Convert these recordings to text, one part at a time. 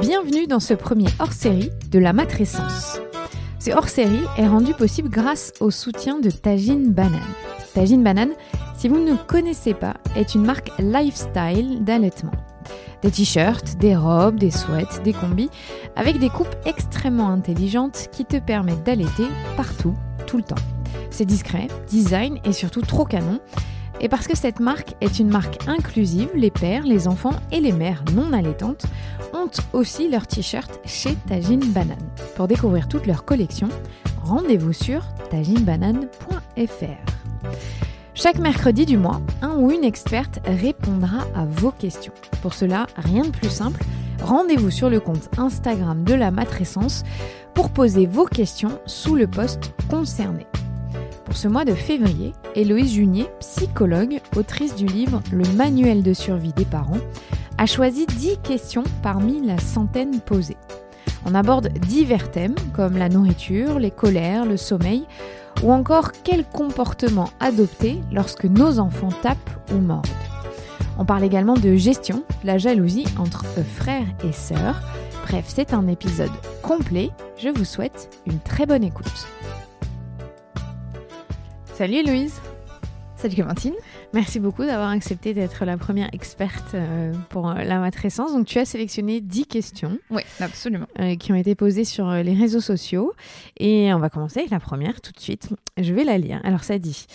Bienvenue dans ce premier hors-série de la matrescence. Ce hors-série est rendu possible grâce au soutien de Tajine Banane. Tajine Banane, si vous ne connaissez pas, est une marque lifestyle d'allaitement. Des t-shirts, des robes, des sweats, des combis, avec des coupes extrêmement intelligentes qui te permettent d'allaiter partout, tout le temps. C'est discret, design et surtout trop canon. Et parce que cette marque est une marque inclusive, les pères, les enfants et les mères non allaitantes ont aussi leurs t-shirts chez Tajine Banane. Pour découvrir toute leur collection, rendez-vous sur tajinebanane.fr. Chaque mercredi du mois, un ou une experte répondra à vos questions. Pour cela, rien de plus simple, rendez-vous sur le compte Instagram de la matrescence pour poser vos questions sous le post concerné. Pour ce mois de février, Héloïse Junier, psychologue, autrice du livre « Le manuel de survie des parents », a choisi 10 questions parmi la centaine posées. On aborde divers thèmes comme la nourriture, les colères, le sommeil ou encore quel comportement adopter lorsque nos enfants tapent ou mordent. On parle également de gestion, la jalousie entre frères et sœurs. Bref, c'est un épisode complet. Je vous souhaite une très bonne écoute. Salut Héloïse. Salut Clémentine. Merci beaucoup d'avoir accepté d'être la première experte pour la matrescence. Donc tu as sélectionné 10 questions. Oui, absolument. Qui ont été posées sur les réseaux sociaux. Et on va commencer avec la première tout de suite. Je vais la lire. Alors ça dit,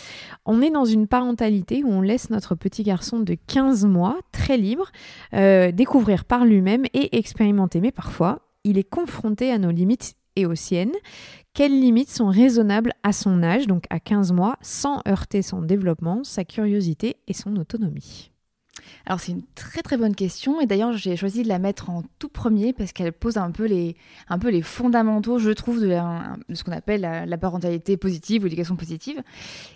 on est dans une parentalité où on laisse notre petit garçon de 15 mois, très libre, découvrir par lui-même et expérimenter. Mais parfois, il est confronté à nos limites et aux siennes. Quelles limites sont raisonnables à son âge, donc à 15 mois, sans heurter son développement, sa curiosité et son autonomie ? Alors c'est une très très bonne question et d'ailleurs j'ai choisi de la mettre en tout premier parce qu'elle pose un peu les fondamentaux, je trouve, de ce qu'on appelle la parentalité positive ou l'éducation positive.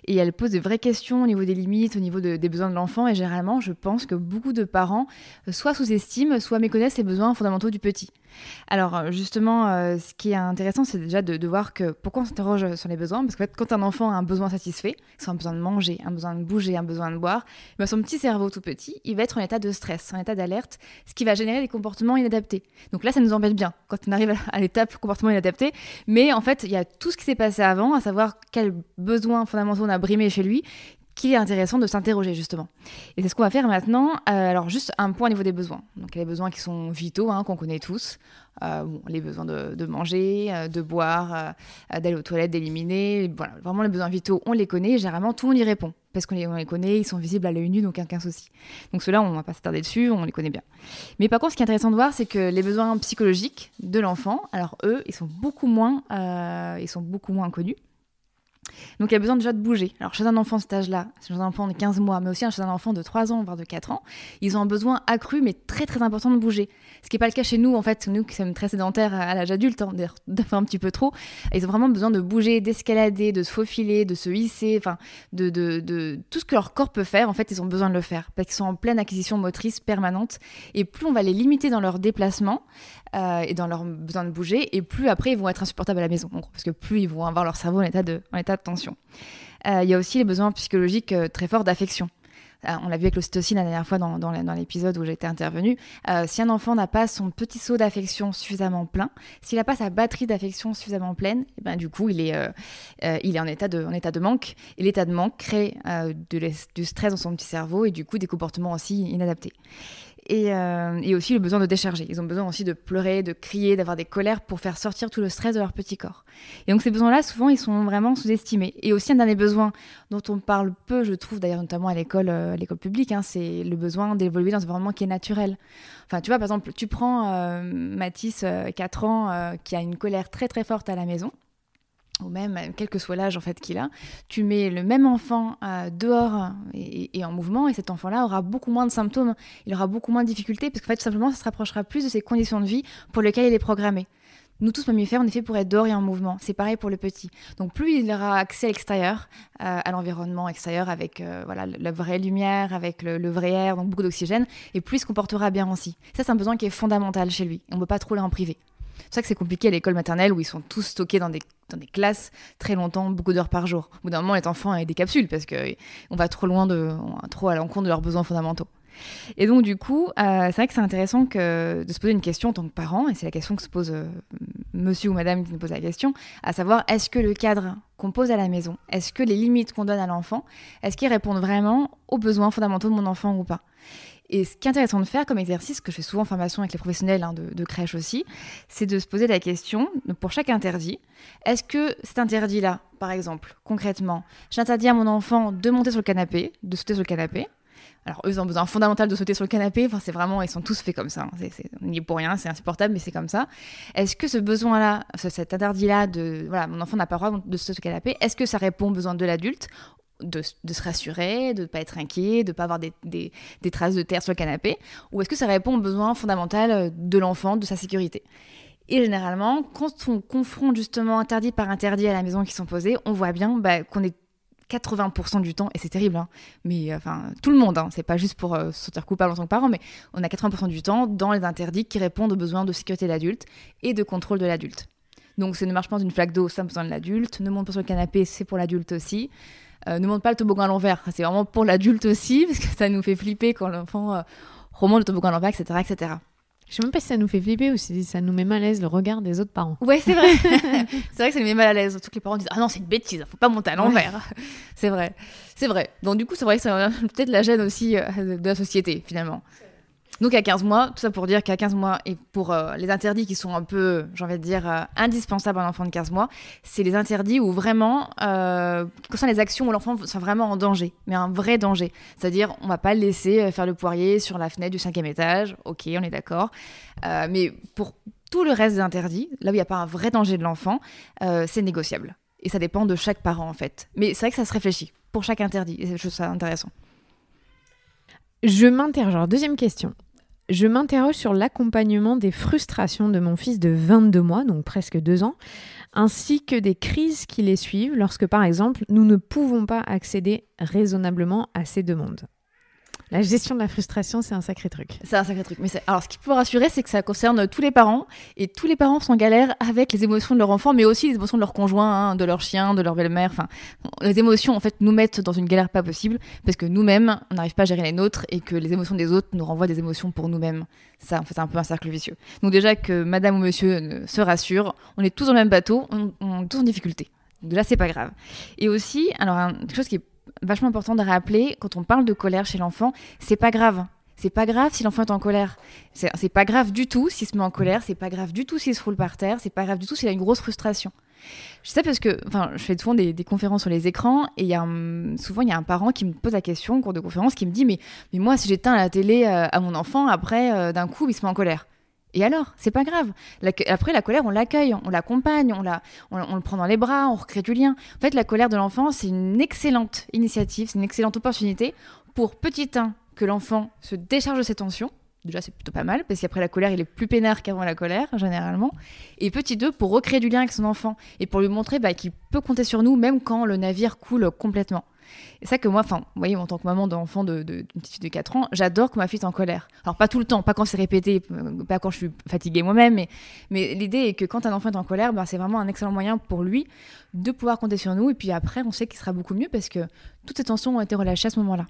Et elle pose de vraies questions au niveau des limites, au niveau des besoins de l'enfant et généralement je pense que beaucoup de parents soit sous-estiment, soit méconnaissent les besoins fondamentaux du petit. Alors justement, ce qui est intéressant, c'est déjà de voir que pourquoi on s'interroge sur les besoins, parce qu'en fait, quand un enfant a un besoin satisfait, soit un besoin de manger, un besoin de bouger, un besoin de boire, ben son petit cerveau tout petit, il va être en état de stress, en état d'alerte, ce qui va générer des comportements inadaptés. Donc là, ça nous embête bien quand on arrive à l'étape comportement inadapté, mais en fait, il y a tout ce qui s'est passé avant, à savoir quels besoins fondamentaux on a brimés chez lui, qu'il est intéressant de s'interroger justement. Et c'est ce qu'on va faire maintenant. Alors juste un point au niveau des besoins. Donc il y a les besoins qui sont vitaux, qu'on connaît tous. Les besoins de manger, de boire, d'aller aux toilettes, d'éliminer. Voilà, vraiment les besoins vitaux, on les connaît. Et généralement, tout le monde y répond. Parce qu'on les connaît, ils sont visibles à l'œil nu, donc aucun souci. Donc ceux-là, on ne va pas s'attarder dessus, on les connaît bien. Mais par contre, ce qui est intéressant de voir, c'est que les besoins psychologiques de l'enfant, alors eux, ils sont beaucoup moins connus. Donc il y a besoin déjà de bouger. Alors chez un enfant de cet âge-là, chez un enfant de 15 mois, mais aussi chez un enfant de 3 ans, voire de 4 ans, ils ont un besoin accru, mais très très important de bouger. Ce qui n'est pas le cas chez nous, en fait, nous qui sommes très sédentaires à l'âge adulte, d'ailleurs un petit peu trop, ils ont vraiment besoin de bouger, d'escalader, de se faufiler, de se hisser, enfin, de tout ce que leur corps peut faire, en fait, ils ont besoin de le faire, parce qu'ils sont en pleine acquisition motrice permanente, et plus on va les limiter dans leurs déplacements, et dans leur besoin de bouger, et plus après ils vont être insupportables à la maison, donc, parce que plus ils vont avoir leur cerveau en état de tension. Il y a aussi les besoins psychologiques très forts d'affection. On l'a vu avec l'ocytocine la dernière fois dans l'épisode où j'étais intervenue. Si un enfant n'a pas son petit seau d'affection suffisamment plein, s'il n'a pas sa batterie d'affection suffisamment pleine, et ben, du coup il est en état de manque. Et l'état de manque crée du stress dans son petit cerveau et du coup des comportements aussi inadaptés. Et aussi le besoin de décharger. Ils ont besoin aussi de pleurer, de crier, d'avoir des colères pour faire sortir tout le stress de leur petit corps. Et donc ces besoins-là, souvent, ils sont vraiment sous-estimés. Et aussi un dernier besoin dont on parle peu, je trouve, d'ailleurs notamment à l'école publique, c'est le besoin d'évoluer dans un environnement qui est naturel. Enfin, tu vois, par exemple, tu prends Mathis, 4 ans, qui a une colère très très forte à la maison, ou même quel que soit l'âge en fait qu'il a, tu mets le même enfant dehors et en mouvement, et cet enfant-là aura beaucoup moins de symptômes, il aura beaucoup moins de difficultés, parce qu'en fait tout simplement ça se rapprochera plus de ses conditions de vie pour lesquelles il est programmé. Nous tous mammifères, on est fait pour être dehors et en mouvement, c'est pareil pour le petit. Donc plus il aura accès à l'extérieur, à l'environnement extérieur avec la vraie lumière, avec le vrai air, donc beaucoup d'oxygène, et plus il se comportera bien aussi. Ça c'est un besoin qui est fondamental chez lui, on ne peut pas trop l'en priver. C'est pour ça que c'est compliqué à l'école maternelle où ils sont tous stockés dans des classes très longtemps, beaucoup d'heures par jour. Au bout d'un moment, les enfants ont des capsules parce qu'on va trop loin, trop à l'encontre de leurs besoins fondamentaux. Et donc, du coup, c'est vrai que c'est intéressant de se poser une question en tant que parent, et c'est la question que se pose monsieur ou madame qui nous pose la question, à savoir, est-ce que le cadre qu'on pose à la maison, est-ce que les limites qu'on donne à l'enfant, est-ce qu'ils répondent vraiment aux besoins fondamentaux de mon enfant ou pas ? Et ce qui est intéressant de faire comme exercice, que je fais souvent en formation avec les professionnels de crèche aussi, c'est de se poser la question, pour chaque interdit, est-ce que cet interdit-là, par exemple, concrètement, j'interdis à mon enfant de monter sur le canapé, de sauter sur le canapé. Alors eux, ils ont besoin fondamental de sauter sur le canapé, enfin, c'est vraiment, ils sont tous faits comme ça, on n'y est pour rien, c'est insupportable, mais c'est comme ça. Est-ce que ce besoin-là, cet interdit-là mon enfant n'a pas le droit de sauter sur le canapé, est-ce que ça répond aux besoins de l'adulte ? De se rassurer, de ne pas être inquiet, de ne pas avoir des traces de terre sur le canapé, ou est-ce que ça répond aux besoins fondamentaux de l'enfant, de sa sécurité ? Et généralement, quand on confronte justement interdit par interdit à la maison qui sont posés, on voit bien qu'on est 80% du temps, et c'est terrible, hein, mais tout le monde, hein, c'est pas juste pour se sentir coupable en tant que parent, mais on a 80% du temps dans les interdits qui répondent aux besoins de sécurité de l'adulte et de contrôle de l'adulte. Donc ne marche pas dans une flaque d'eau, ça a besoin de l'adulte, ne monte pas sur le canapé, c'est pour l'adulte aussi. Ne monte pas le toboggan à l'envers, c'est vraiment pour l'adulte aussi, parce que ça nous fait flipper quand l'enfant remonte le toboggan à l'envers, etc., etc. Je sais même pas si ça nous fait flipper ou si ça nous met mal à l'aise le regard des autres parents. Ouais, c'est vrai. C'est vrai que ça nous met mal à l'aise. Surtout que les parents disent « Ah non, c'est une bêtise, faut pas monter à l'envers. Ouais. » C'est vrai. C'est vrai. Donc du coup, c'est vrai que c'est peut-être la gêne aussi de la société, finalement. Donc à 15 mois, tout ça pour dire qu'à 15 mois, et pour les interdits qui sont un peu, j'ai envie de dire, indispensables à un enfant de 15 mois, c'est les interdits où vraiment, qui concernent les actions où l'enfant soit vraiment en danger, mais un vrai danger. C'est-à-dire, on va pas le laisser faire le poirier sur la fenêtre du 5e étage, ok, on est d'accord. Mais pour tout le reste des interdits, là où il n'y a pas un vrai danger de l'enfant, c'est négociable. Et ça dépend de chaque parent, en fait. Mais c'est vrai que ça se réfléchit pour chaque interdit, et je trouve ça intéressant. Je m'interroge. Alors, deuxième question. Je m'interroge sur l'accompagnement des frustrations de mon fils de 22 mois, donc presque 2 ans, ainsi que des crises qui les suivent lorsque, par exemple, nous ne pouvons pas accéder raisonnablement à ses demandes. La gestion de la frustration, c'est un sacré truc. C'est un sacré truc. Mais alors, ce qui peut rassurer, c'est que ça concerne tous les parents. Et tous les parents sont en galère avec les émotions de leur enfant, mais aussi les émotions de leur conjoint, hein, de leur chien, de leur belle-mère. Enfin, les émotions, en fait, nous mettent dans une galère pas possible parce que nous-mêmes, on n'arrive pas à gérer les nôtres et que les émotions des autres nous renvoient des émotions pour nous-mêmes. Ça, en fait, c'est un peu un cercle vicieux. Donc déjà que madame ou monsieur se rassure, on est tous dans le même bateau, on est tous en difficulté. Donc là, c'est pas grave. Et aussi, alors, quelque chose qui est vachement important de rappeler, quand on parle de colère chez l'enfant, c'est pas grave. C'est pas grave si l'enfant est en colère. C'est pas grave du tout s'il se met en colère, c'est pas grave du tout s'il se roule par terre, c'est pas grave du tout s'il a une grosse frustration. Je sais parce que je fais souvent des conférences sur les écrans et souvent il y a un parent qui me pose la question en cours de conférence qui me dit mais moi si j'éteins la télé à mon enfant, après d'un coup il se met en colère. Et alors, c'est pas grave. Après, la colère, on l'accueille, on l'accompagne, on le prend dans les bras, on recrée du lien. En fait, la colère de l'enfant, c'est une excellente initiative, c'est une excellente opportunité pour, petit 1, que l'enfant se décharge de ses tensions. Déjà, c'est plutôt pas mal, parce qu'après la colère, il est plus peinard qu'avant la colère, généralement. Et petit 2, pour recréer du lien avec son enfant et pour lui montrer qu'il peut compter sur nous, même quand le navire coule complètement. Et ça que moi, vous voyez, en tant que maman d'enfant d'une petite fille de 4 ans, j'adore que ma fille est en colère. Alors pas tout le temps, pas quand c'est répété, pas quand je suis fatiguée moi-même, mais l'idée est que quand un enfant est en colère, c'est vraiment un excellent moyen pour lui de pouvoir compter sur nous. Et puis après, on sait qu'il sera beaucoup mieux parce que toutes ces tensions ont été relâchées à ce moment-là.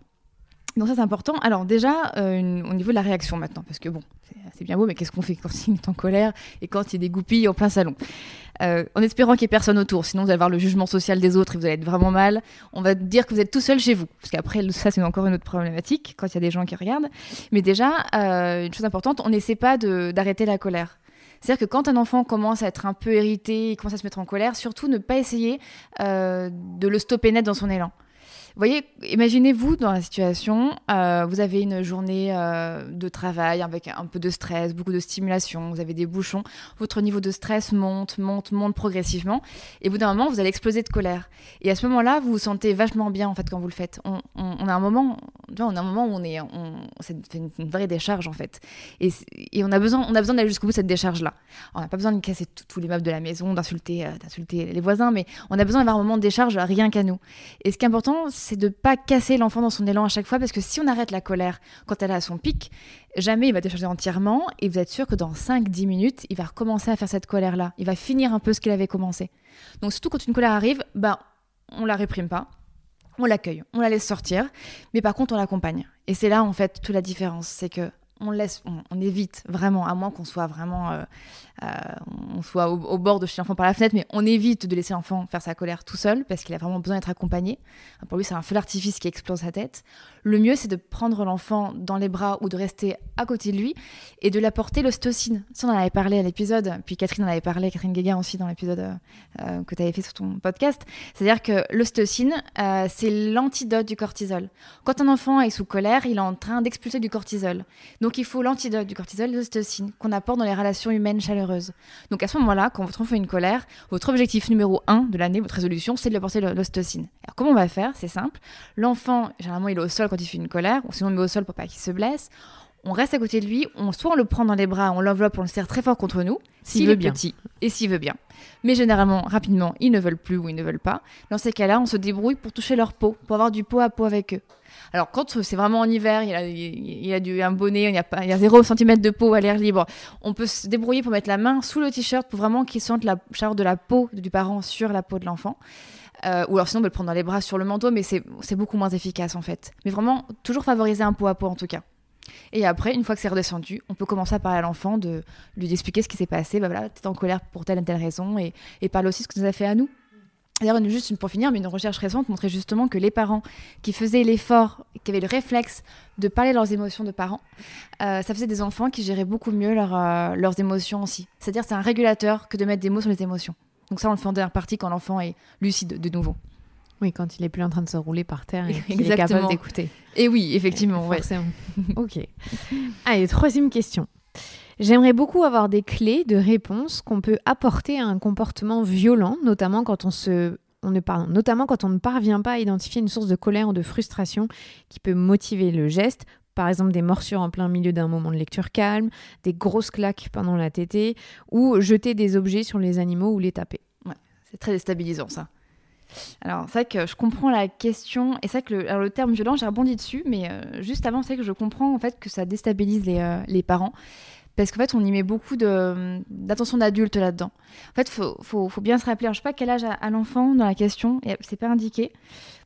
Donc ça, c'est important. Alors déjà, au niveau de la réaction maintenant, parce que bon, c'est bien beau, mais qu'est-ce qu'on fait quand il est en colère et quand il dégoupille en plein salon en espérant qu'il n'y ait personne autour, sinon vous allez avoir le jugement social des autres et vous allez être vraiment mal. On va dire que vous êtes tout seul chez vous, parce qu'après, ça, c'est encore une autre problématique, quand il y a des gens qui regardent. Mais déjà, une chose importante, on n'essaie pas d'arrêter la colère. C'est-à-dire que quand un enfant commence à être un peu irrité, il commence à se mettre en colère, surtout ne pas essayer de le stopper net dans son élan. Vous voyez, imaginez-vous dans la situation, vous avez une journée de travail avec un peu de stress, beaucoup de stimulation, vous avez des bouchons, votre niveau de stress monte progressivement, et au bout d'un moment, vous allez exploser de colère. Et à ce moment-là, vous vous sentez vachement bien en fait quand vous le faites. On a un moment où c'est une vraie décharge en fait, et on a besoin d'aller jusqu'au bout de cette décharge-là. On n'a pas besoin de casser tous les meubles de la maison, d'insulter les voisins, mais on a besoin d'avoir un moment de décharge rien qu'à nous. Et ce qui est important, c'est de ne pas casser l'enfant dans son élan à chaque fois, parce que si on arrête la colère quand elle est à son pic, jamais il va décharger entièrement, et vous êtes sûr que dans 5-10 minutes, il va recommencer à faire cette colère-là. Il va finir un peu ce qu'il avait commencé. Donc surtout quand une colère arrive, on ne la réprime pas. on l'accueille, on la laisse sortir, mais par contre on l'accompagne. Et c'est là en fait toute la différence, c'est que on évite vraiment, à moins qu'on soit vraiment on soit au bord de chez l'enfant par la fenêtre, mais on évite de laisser l'enfant faire sa colère tout seul parce qu'il a vraiment besoin d'être accompagné. Pour lui, c'est un feu d'artifice qui explose sa tête. Le mieux, c'est de prendre l'enfant dans les bras ou de rester à côté de lui et de l'apporter l'ocytocine. Ça, on en avait parlé à l'épisode, puis Catherine en avait parlé, Catherine Guéguin aussi dans l'épisode que tu avais fait sur ton podcast. C'est-à-dire que l'ocytocine, c'est l'antidote du cortisol. Quand un enfant est sous colère, il est en train d'expulser du cortisol. Donc il faut l'antidote du cortisol, l'ocytocine, qu'on apporte dans les relations humaines chaleureuses. Donc à ce moment-là, quand votre enfant a une colère, votre objectif numéro 1 de l'année, votre résolution, c'est de lui apporter l'ocytocine. Alors comment on va faire? C'est simple. L'enfant, généralement, il est au sol quand il fait une colère, ou sinon on le met au sol pour pas qu'il se blesse. On reste à côté de lui, soit on le prend dans les bras, on l'enveloppe, on le serre très fort contre nous, s'il est petit et s'il veut bien. Mais généralement, rapidement, ils ne veulent plus ou ils ne veulent pas. Dans ces cas-là, on se débrouille pour toucher leur peau, pour avoir du peau à peau avec eux. Alors quand c'est vraiment en hiver, il y a un bonnet, il y a 0 cm de peau à l'air libre, on peut se débrouiller pour mettre la main sous le t-shirt pour vraiment qu'il sente la chaleur de la peau du parent sur la peau de l'enfant. Ou alors sinon on peut le prendre dans les bras sur le manteau, mais c'est beaucoup moins efficace en fait. Mais vraiment, toujours favoriser un peau à peau en tout cas. Et après, une fois que c'est redescendu, on peut commencer à parler à l'enfant, de lui expliquer ce qui s'est passé. Bah voilà, t'es en colère pour telle et telle raison, et parler aussi de ce que ça nous a fait à nous. D'ailleurs, pour finir, mais une recherche récente montrait justement que les parents qui faisaient l'effort, qui avaient le réflexe de parler de leurs émotions de parents, ça faisait des enfants qui géraient beaucoup mieux leurs émotions aussi. C'est-à-dire, c'est un régulateur que de mettre des mots sur les émotions. Donc ça, on le fait en dernière partie quand l'enfant est lucide de nouveau. Oui, quand il est plus en train de se rouler par terre et qu'il est capable d'écouter. Et oui, effectivement. Forcément. Ok. Allez, troisième question. J'aimerais beaucoup avoir des clés de réponse qu'on peut apporter à un comportement violent, notamment quand on ne parvient pas à identifier une source de colère ou de frustration qui peut motiver le geste. Par exemple, des morsures en plein milieu d'un moment de lecture calme, des grosses claques pendant la tétée, ou jeter des objets sur les animaux ou les taper. Ouais, c'est très déstabilisant ça. Alors, c'est vrai que je comprends la question, et c'est vrai que le terme violent, j'ai rebondi dessus, mais juste avant, c'est vrai que je comprends en fait que ça déstabilise les parents. Parce qu'en fait, on y met beaucoup d'attention d'adulte là-dedans. En fait, faut bien se rappeler. Alors, je sais pas quel âge a l'enfant dans la question, et c'est pas indiqué.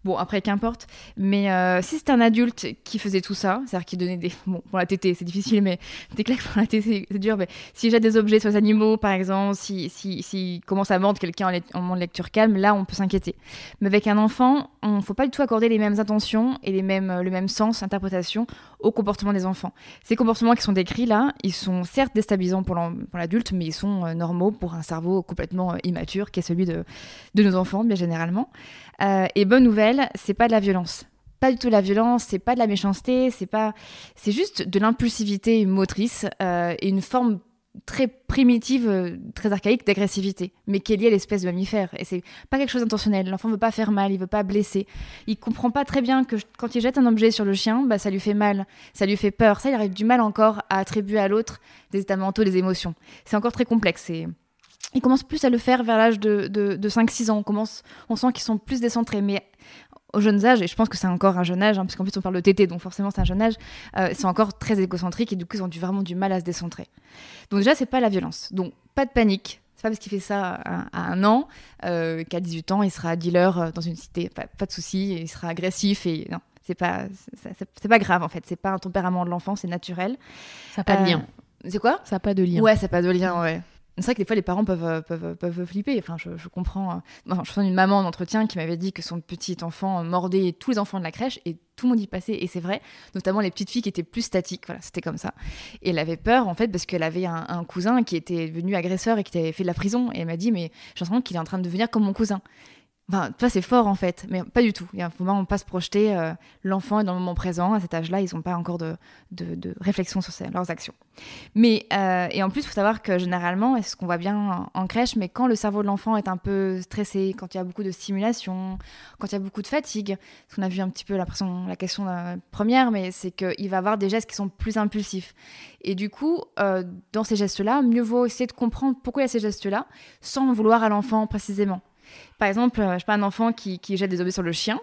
Bon, après, qu'importe. Mais si c'était un adulte qui faisait tout ça, c'est-à-dire qui donnait des... Bon, pour la tétée, c'est difficile, mais des claques pour la tétée, c'est dur. Mais s'il jette des objets sur les animaux, par exemple, s'il commence à mordre quelqu'un en moment de lecture calme, là, on peut s'inquiéter. Mais avec un enfant, on faut pas du tout accorder les mêmes intentions et le même sens, interprétation au comportement des enfants. Ces comportements qui sont décrits là, ils sont certes déstabilisants pour l'adulte, mais ils sont normaux pour un cerveau complètement immature, qui est celui de nos enfants, bien généralement. Et bonne nouvelle, c'est pas de la violence. Pas du tout de la violence, c'est pas de la méchanceté, c'est juste de l'impulsivité motrice et une forme très primitive, très archaïque d'agressivité, mais qui est liée à l'espèce de mammifère. Et c'est pas quelque chose d'intentionnel. L'enfant veut pas faire mal, il veut pas blesser. Il comprend pas très bien que quand il jette un objet sur le chien, bah, ça lui fait mal, ça lui fait peur. Ça, il arrive du mal encore à attribuer à l'autre des états mentaux, des émotions. C'est encore très complexe. Il commence plus à le faire vers l'âge de 5-6 ans. On sent qu'ils sont plus décentrés. Mais aux jeunes âges, et je pense que c'est encore un jeune âge, parce qu'en plus on parle de tété, donc forcément c'est un jeune âge, c'est encore très égocentrique et du coup ils ont vraiment du mal à se décentrer. Donc déjà, c'est pas la violence. Donc pas de panique. C'est pas parce qu'il fait ça à 1 an qu'à 18 ans il sera dealer dans une cité. Pas de souci, il sera agressif et non. C'est pas grave en fait. C'est pas un tempérament de l'enfant, c'est naturel. Ça n'a pas de lien. C'est quoi? Ça n'a pas de lien. Ouais, ça n'a pas de lien, ouais. C'est vrai que des fois, les parents peuvent flipper. Enfin, je comprends. Je sens une maman en entretien qui m'avait dit que son petit enfant mordait tous les enfants de la crèche et tout le monde y passait. Et c'est vrai, notamment les petites filles qui étaient plus statiques. Voilà, c'était comme ça. Et elle avait peur, en fait, parce qu'elle avait un cousin qui était devenu agresseur et qui avait fait de la prison. Et elle m'a dit, mais j'ai l'impression qu'il est en train de devenir comme mon cousin. Enfin, toi, c'est fort en fait, mais pas du tout. Il ne faut vraiment pas se projeter. L'enfant est dans le moment présent. À cet âge-là, ils n'ont pas encore de réflexion sur leurs actions. Mais, et en plus, il faut savoir que généralement, et c'est ce qu'on voit bien en crèche, mais quand le cerveau de l'enfant est un peu stressé, quand il y a beaucoup de stimulation, quand il y a beaucoup de fatigue, parce qu'on a vu un petit peu la question première, mais c'est qu'il va avoir des gestes qui sont plus impulsifs. Et du coup, dans ces gestes-là, mieux vaut essayer de comprendre pourquoi il y a ces gestes-là, sans vouloir à l'enfant précisément. Par exemple, je sais pas, un enfant qui jette des objets sur le chien,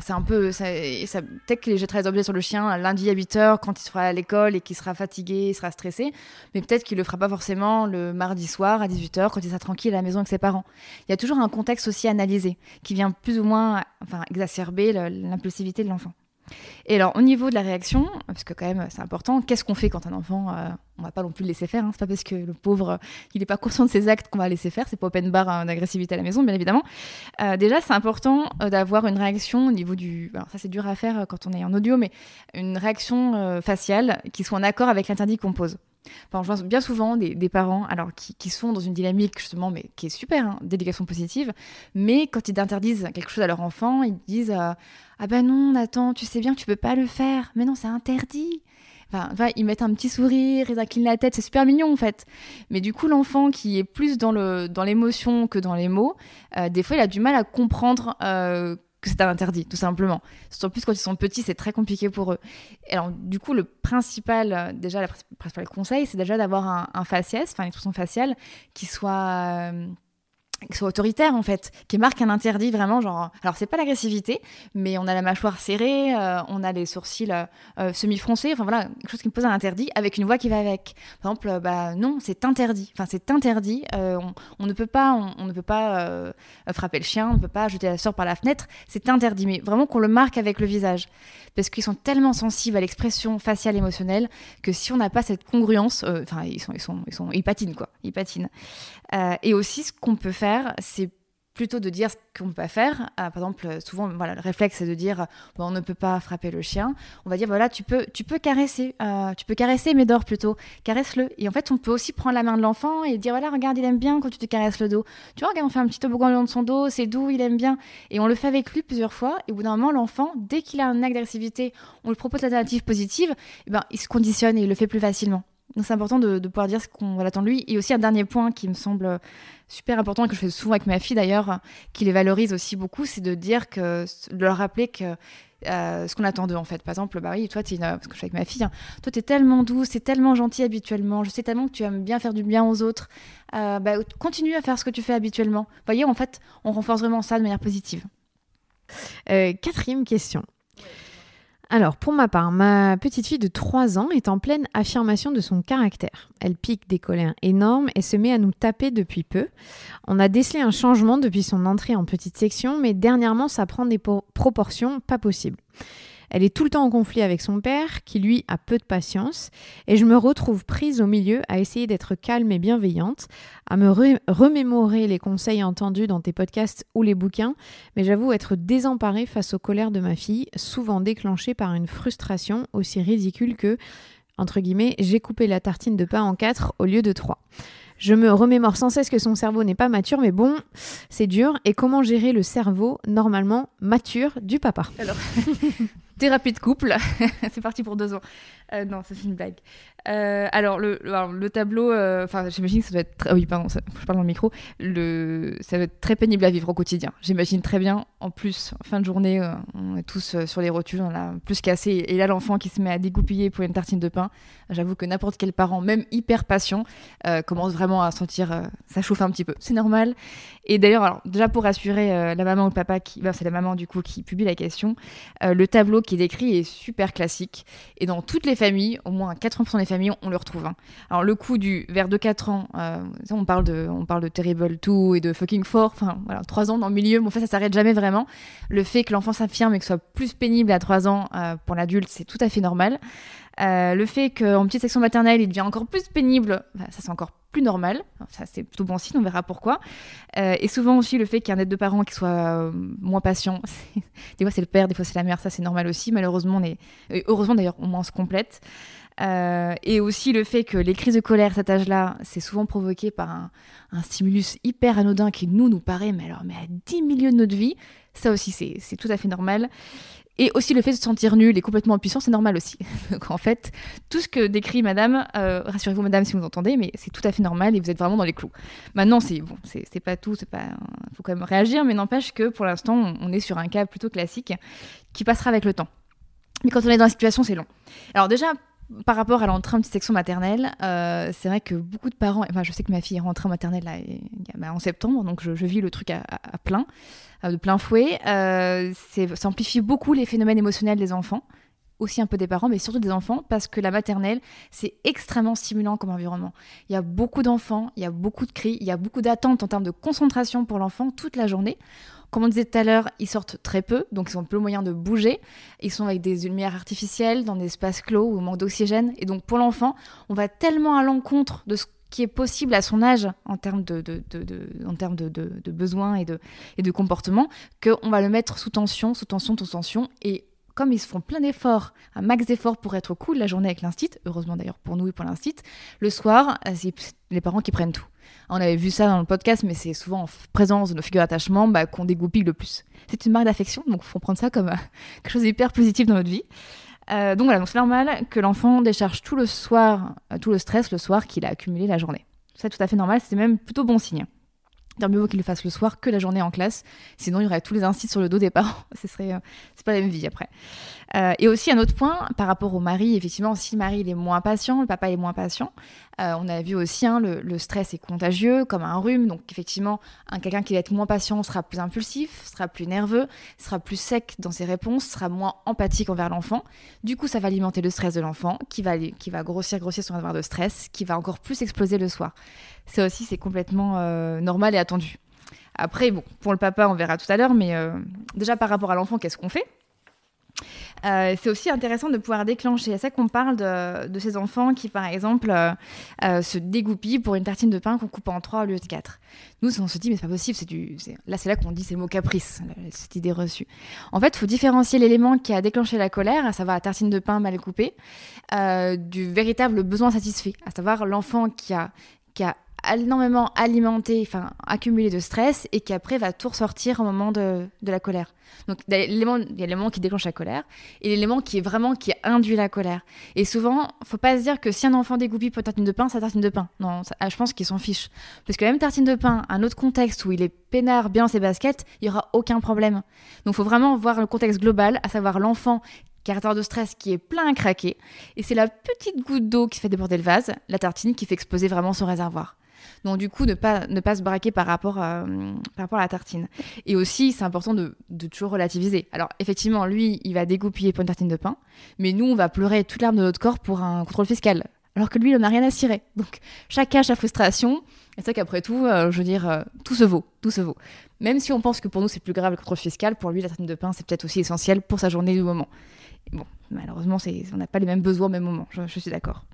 C'est un peu peut-être qu'il jettera les objets sur le chien lundi à 8h quand il sera à l'école et qu'il sera fatigué, il sera stressé, mais peut-être qu'il le fera pas forcément le mardi soir à 18h quand il sera tranquille à la maison avec ses parents. Il y a toujours un contexte aussi à analyser qui vient plus ou moins exacerber l'impulsivité de l'enfant. Et alors, au niveau de la réaction, parce que quand même, c'est important, qu'est-ce qu'on fait quand un enfant, on va pas non plus le laisser faire, hein, c'est pas parce que le pauvre, il est pas conscient de ses actes qu'on va le laisser faire, c'est pas open bar d'agressivité à la maison, bien évidemment. Déjà, c'est important d'avoir une réaction au niveau du... Alors ça, c'est dur à faire quand on est en audio, mais une réaction faciale qui soit en accord avec l'interdit qu'on pose. Enfin, je vois bien souvent des parents qui sont dans une dynamique justement, mais qui est super, hein, d'éducation positive, mais quand ils interdisent quelque chose à leur enfant, ils disent ah ben non, Nathan, tu sais bien que tu peux pas le faire, mais non, c'est interdit. Enfin, ils mettent un petit sourire, ils inclinent la tête, c'est super mignon en fait. Mais du coup, l'enfant qui est plus dans l'émotion que dans les mots, des fois, il a du mal à comprendre que c'est un interdit, tout simplement. Surtout plus quand ils sont petits, c'est très compliqué pour eux. Et alors, du coup, le principal conseil, c'est déjà d'avoir un faciès, une expression faciale qui soit autoritaire en fait, qui marque un interdit vraiment genre... Alors c'est pas l'agressivité, mais on a la mâchoire serrée, on a les sourcils semi-froncés, enfin voilà, quelque chose qui me pose un interdit avec une voix qui va avec. Par exemple, non, c'est interdit. Enfin c'est interdit, on ne peut pas frapper le chien, on ne peut pas jeter la sœur par la fenêtre, c'est interdit. Mais vraiment qu'on le marque avec le visage. Parce qu'ils sont tellement sensibles à l'expression faciale émotionnelle que si on n'a pas cette congruence, ils patinent quoi, ils patinent. Et aussi, ce qu'on peut faire, c'est plutôt de dire ce qu'on ne peut pas faire. Par exemple, souvent, le réflexe, c'est de dire on ne peut pas frapper le chien. On va dire voilà, tu peux caresser. Tu peux caresser Médor plutôt. Caresse-le. Et en fait, on peut aussi prendre la main de l'enfant et dire voilà, regarde, il aime bien quand tu te caresses le dos. Tu vois, regarde, on fait un petit toboggan le long de son dos, c'est doux, il aime bien. Et on le fait avec lui plusieurs fois. Et au bout d'un moment, l'enfant, dès qu'il a un acte d'agressivité, on lui propose l'alternative positive, il se conditionne et il le fait plus facilement. Donc c'est important de pouvoir dire ce qu'on attend de lui. Et aussi un dernier point qui me semble super important et que je fais souvent avec ma fille d'ailleurs, qui les valorise aussi beaucoup, c'est de leur rappeler que ce qu'on attend d'eux en fait. Par exemple, oui, toi, parce que je suis avec ma fille, hein, toi t'es tellement douce, t'es tellement gentille habituellement, je sais tellement que tu aimes bien faire du bien aux autres, continue à faire ce que tu fais habituellement. Vous voyez, en fait, on renforce vraiment ça de manière positive. Quatrième question. Alors, pour ma part, ma petite fille de 3 ans est en pleine affirmation de son caractère. Elle pique des colères énormes et se met à nous taper depuis peu. On a décelé un changement depuis son entrée en petite section, mais dernièrement, ça prend des proportions pas possibles. Elle est tout le temps en conflit avec son père, qui lui a peu de patience, et je me retrouve prise au milieu à essayer d'être calme et bienveillante, à me remémorer les conseils entendus dans tes podcasts ou les bouquins, mais j'avoue être désemparée face aux colères de ma fille, souvent déclenchées par une frustration aussi ridicule que, entre guillemets, j'ai coupé la tartine de pain en 4 au lieu de 3. Je me remémore sans cesse que son cerveau n'est pas mature, mais bon, c'est dur. Et comment gérer le cerveau normalement mature du papa ? Alors, thérapie de couple, c'est parti pour 2 ans. Non, ça c'est une blague. Alors, le tableau, j'imagine que ça doit être... oui, pardon, je parle dans le micro. Ça doit être très pénible à vivre au quotidien. J'imagine très bien. En plus, en fin de journée, on est tous sur les rotules, on a plus cassé. Et là, l'enfant qui se met à dégoupiller pour une tartine de pain, j'avoue que n'importe quel parent, même hyper patient, commence vraiment à sentir... ça chauffe un petit peu. C'est normal. Et d'ailleurs, alors, déjà pour rassurer la maman ou le papa, c'est la maman du coup qui publie la question, le tableau qui est décrit est super classique. Et dans toutes les familles, au moins 80% des familles, on le retrouve. Hein. Alors le coup du vers de 4 ans, on parle de Terrible 2 et de Fucking 4, 3 ans dans le milieu, mais en fait ça s'arrête jamais vraiment. Le fait que l'enfant s'affirme et que ce soit plus pénible à 3 ans pour l'adulte, c'est tout à fait normal. Le fait qu'en petite section maternelle, il devient encore plus pénible, ça c'est encore plus normal. Ça c'est plutôt bon signe, on verra pourquoi. Et souvent aussi le fait qu'il y ait un aide de parents qui soit moins patient. Des fois c'est le père, des fois c'est la mère, ça c'est normal aussi. Malheureusement, heureusement d'ailleurs, au moins on se complète. Et aussi le fait que les crises de colère à cet âge-là, c'est souvent provoqué par un stimulus hyper anodin qui nous paraît mais à 10 milieux de notre vie. Ça aussi c'est tout à fait normal. Et aussi le fait de se sentir nul et complètement impuissant, c'est normal aussi. Donc en fait, tout ce que décrit madame, rassurez-vous madame si vous entendez, mais c'est tout à fait normal et vous êtes vraiment dans les clous. Maintenant, c'est pas tout, faut quand même réagir, mais n'empêche que pour l'instant, on est sur un cas plutôt classique qui passera avec le temps. Mais quand on est dans la situation, c'est long. Alors déjà, par rapport à l'entrée en petite section maternelle, c'est vrai que beaucoup de parents, enfin je sais que ma fille est rentrée en maternelle là, en septembre, donc je vis le truc à plein, de plein fouet. Ça amplifie beaucoup les phénomènes émotionnels des enfants, aussi un peu des parents, mais surtout des enfants, parce que la maternelle, c'est extrêmement stimulant comme environnement. Il y a beaucoup d'enfants, il y a beaucoup de cris, il y a beaucoup d'attentes en termes de concentration pour l'enfant toute la journée. Comme on disait tout à l'heure, ils sortent très peu, donc ils ont peu moyen de bouger. Ils sont avec des lumières artificielles, dans des espaces clos où il manque d'oxygène. Et donc pour l'enfant, on va tellement à l'encontre de ce qui est possible à son âge en termes de besoins et de comportement, qu'on va le mettre sous tension. Et comme ils se font plein d'efforts, un max d'efforts pour être cool la journée avec l'instit, heureusement d'ailleurs pour nous et pour l'instit, le soir, c'est les parents qui prennent tout. On avait vu ça dans le podcast, mais c'est souvent en présence de nos figures d'attachement qu'on dégoupille le plus. C'est une marque d'affection, donc il faut prendre ça comme quelque chose d'hyper positif dans notre vie. Donc voilà, donc c'est normal que l'enfant décharge tout le stress le soir qu'il a accumulé la journée. C'est tout à fait normal, c'est même plutôt bon signe. C'est mieux vaut qu'il le fasse le soir que la journée en classe, sinon il y aurait tous les instits sur le dos des parents. C'est pas la même vie après. Et aussi un autre point par rapport au mari, effectivement, si le mari il est moins patient, le papa est moins patient, on a vu aussi le stress est contagieux comme un rhume, donc effectivement quelqu'un qui va être moins patient sera plus impulsif, sera plus nerveux, sera plus sec dans ses réponses, sera moins empathique envers l'enfant. Du coup ça va alimenter le stress de l'enfant qui va grossir son réservoir de stress, qui va encore plus exploser le soir. Ça aussi c'est complètement normal et attendu. Après bon, pour le papa on verra tout à l'heure, mais déjà par rapport à l'enfant, qu'est-ce qu'on fait ? C'est aussi intéressant de pouvoir déclencher. C'est ça qu'on parle de ces enfants qui, par exemple, se dégoupillent pour une tartine de pain qu'on coupe en 3 au lieu de 4. Nous, on se dit, mais c'est pas possible. C'est là qu'on dit c'est le mot caprice, cette idée reçue. En fait, il faut différencier l'élément qui a déclenché la colère, à savoir la tartine de pain mal coupée, du véritable besoin satisfait, à savoir l'enfant qui a énormément accumulé de stress et qui après va tout ressortir au moment de la colère. Donc il y a l'élément qui déclenche la colère et l'élément qui induit la colère. Et souvent, faut pas se dire que si un enfant dégoupille pour une tartine de pain, c'est la tartine de pain. Non, je pense qu'il s'en fiche. Parce que la même tartine de pain, un autre contexte où il est peinard bien dans ses baskets, il y aura aucun problème. Donc faut vraiment voir le contexte global, à savoir l'enfant qui a un réservoir de stress qui est plein à craquer, et c'est la petite goutte d'eau qui fait déborder le vase, la tartine qui fait exploser vraiment son réservoir. Donc du coup, ne pas se braquer par rapport à la tartine. Et aussi, c'est important de toujours relativiser. Alors effectivement, lui, il va dégoupiller pour une tartine de pain, mais nous, on va pleurer toute l'arme de notre corps pour un contrôle fiscal. Alors que lui, il en a rien à cirer. Donc chacun a sa frustration. Et c'est vrai qu'après tout, tout se vaut. Même si on pense que pour nous, c'est plus grave le contrôle fiscal, pour lui, la tartine de pain, c'est peut-être aussi essentiel pour sa journée du moment. Et bon, malheureusement, on n'a pas les mêmes besoins au même moment. Je suis d'accord.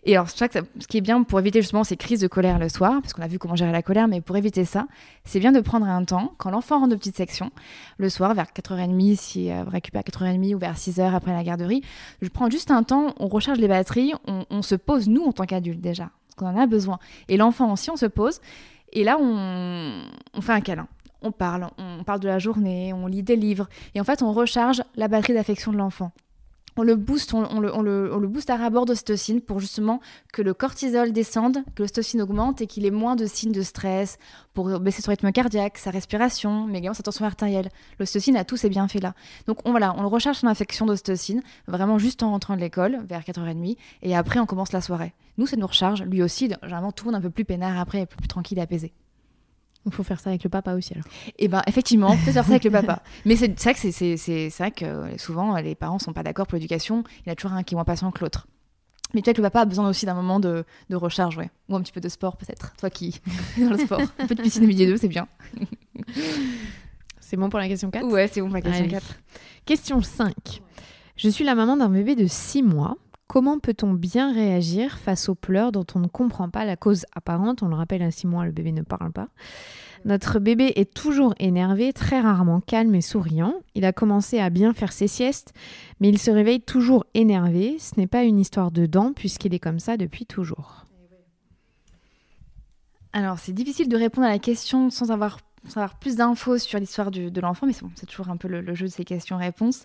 Et alors, ce qui est bien pour éviter justement ces crises de colère le soir, parce qu'on a vu comment gérer la colère, mais pour éviter ça, c'est bien de prendre un temps, quand l'enfant rentre de petite section, le soir, vers 4h30, si vous récupérez à 4h30 ou vers 6h après la garderie, je prends juste un temps, on recharge les batteries, on se pose, nous, en tant qu'adultes déjà, parce qu'on en a besoin. Et l'enfant aussi, on se pose, et là, on fait un câlin. On parle de la journée, on lit des livres, et en fait, on recharge la batterie d'affection de l'enfant. On le booste, on le booste à rabord d'ocytocine pour justement que le cortisol descende, que l'ocytocine augmente et qu'il ait moins de signes de stress, pour baisser son rythme cardiaque, sa respiration, mais également sa tension artérielle. L'ocytocine a tous ces bienfaits-là. Donc on le recharge son affection d'ocytocine, vraiment juste en rentrant de l'école, vers 4h30, et après on commence la soirée. Nous, ça nous recharge, lui aussi, généralement tourne un peu plus peinard après, un peu plus tranquille et apaisé. Il faut faire ça avec le papa aussi alors. Et effectivement, on peut faire ça avec le papa. Mais c'est vrai que souvent les parents sont pas d'accord pour l'éducation. Il y en a toujours un qui est moins patient que l'autre. Mais peut-être que le papa a besoin aussi d'un moment de recharge, ouais. Ou un petit peu de sport peut-être. Toi qui es dans le sport. Un peu de piscine au milieu d'eux, c'est bien. C'est bon pour la question 4 ? Ouais, c'est bon pour la question 4. Question 5. Je suis la maman d'un bébé de 6 mois. Comment peut-on bien réagir face aux pleurs dont on ne comprend pas la cause apparente ? On le rappelle, à 6 mois, le bébé ne parle pas. Notre bébé est toujours énervé, très rarement calme et souriant. Il a commencé à bien faire ses siestes, mais il se réveille toujours énervé. Ce n'est pas une histoire de dents, puisqu'il est comme ça depuis toujours. Alors, c'est difficile de répondre à la question sans avoir plus d'infos sur l'histoire de l'enfant, mais c'est toujours un peu le jeu de ces questions-réponses.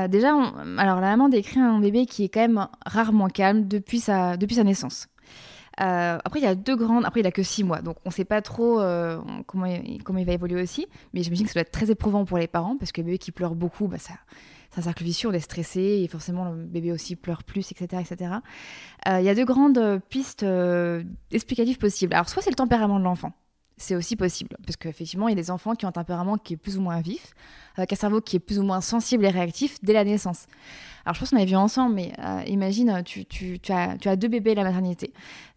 Déjà, alors la maman décrit un bébé qui est quand même rarement calme depuis sa naissance. Après, il y a après, il a que 6 mois, donc on ne sait pas trop comment il va évoluer aussi, mais j'imagine que ça doit être très éprouvant pour les parents, parce que le bébé qui pleure beaucoup, c'est un cercle vicieux, on est stressé, et forcément le bébé aussi pleure plus, etc. etc. Il y a 2 grandes pistes explicatives possibles. Alors, soit c'est le tempérament de l'enfant. C'est aussi possible, parce qu'effectivement, il y a des enfants qui ont un tempérament qui est plus ou moins vif, avec un cerveau qui est plus ou moins sensible et réactif dès la naissance. Alors, je pense qu'on avait vu ensemble, mais imagine, tu as 2 bébés à la maternité.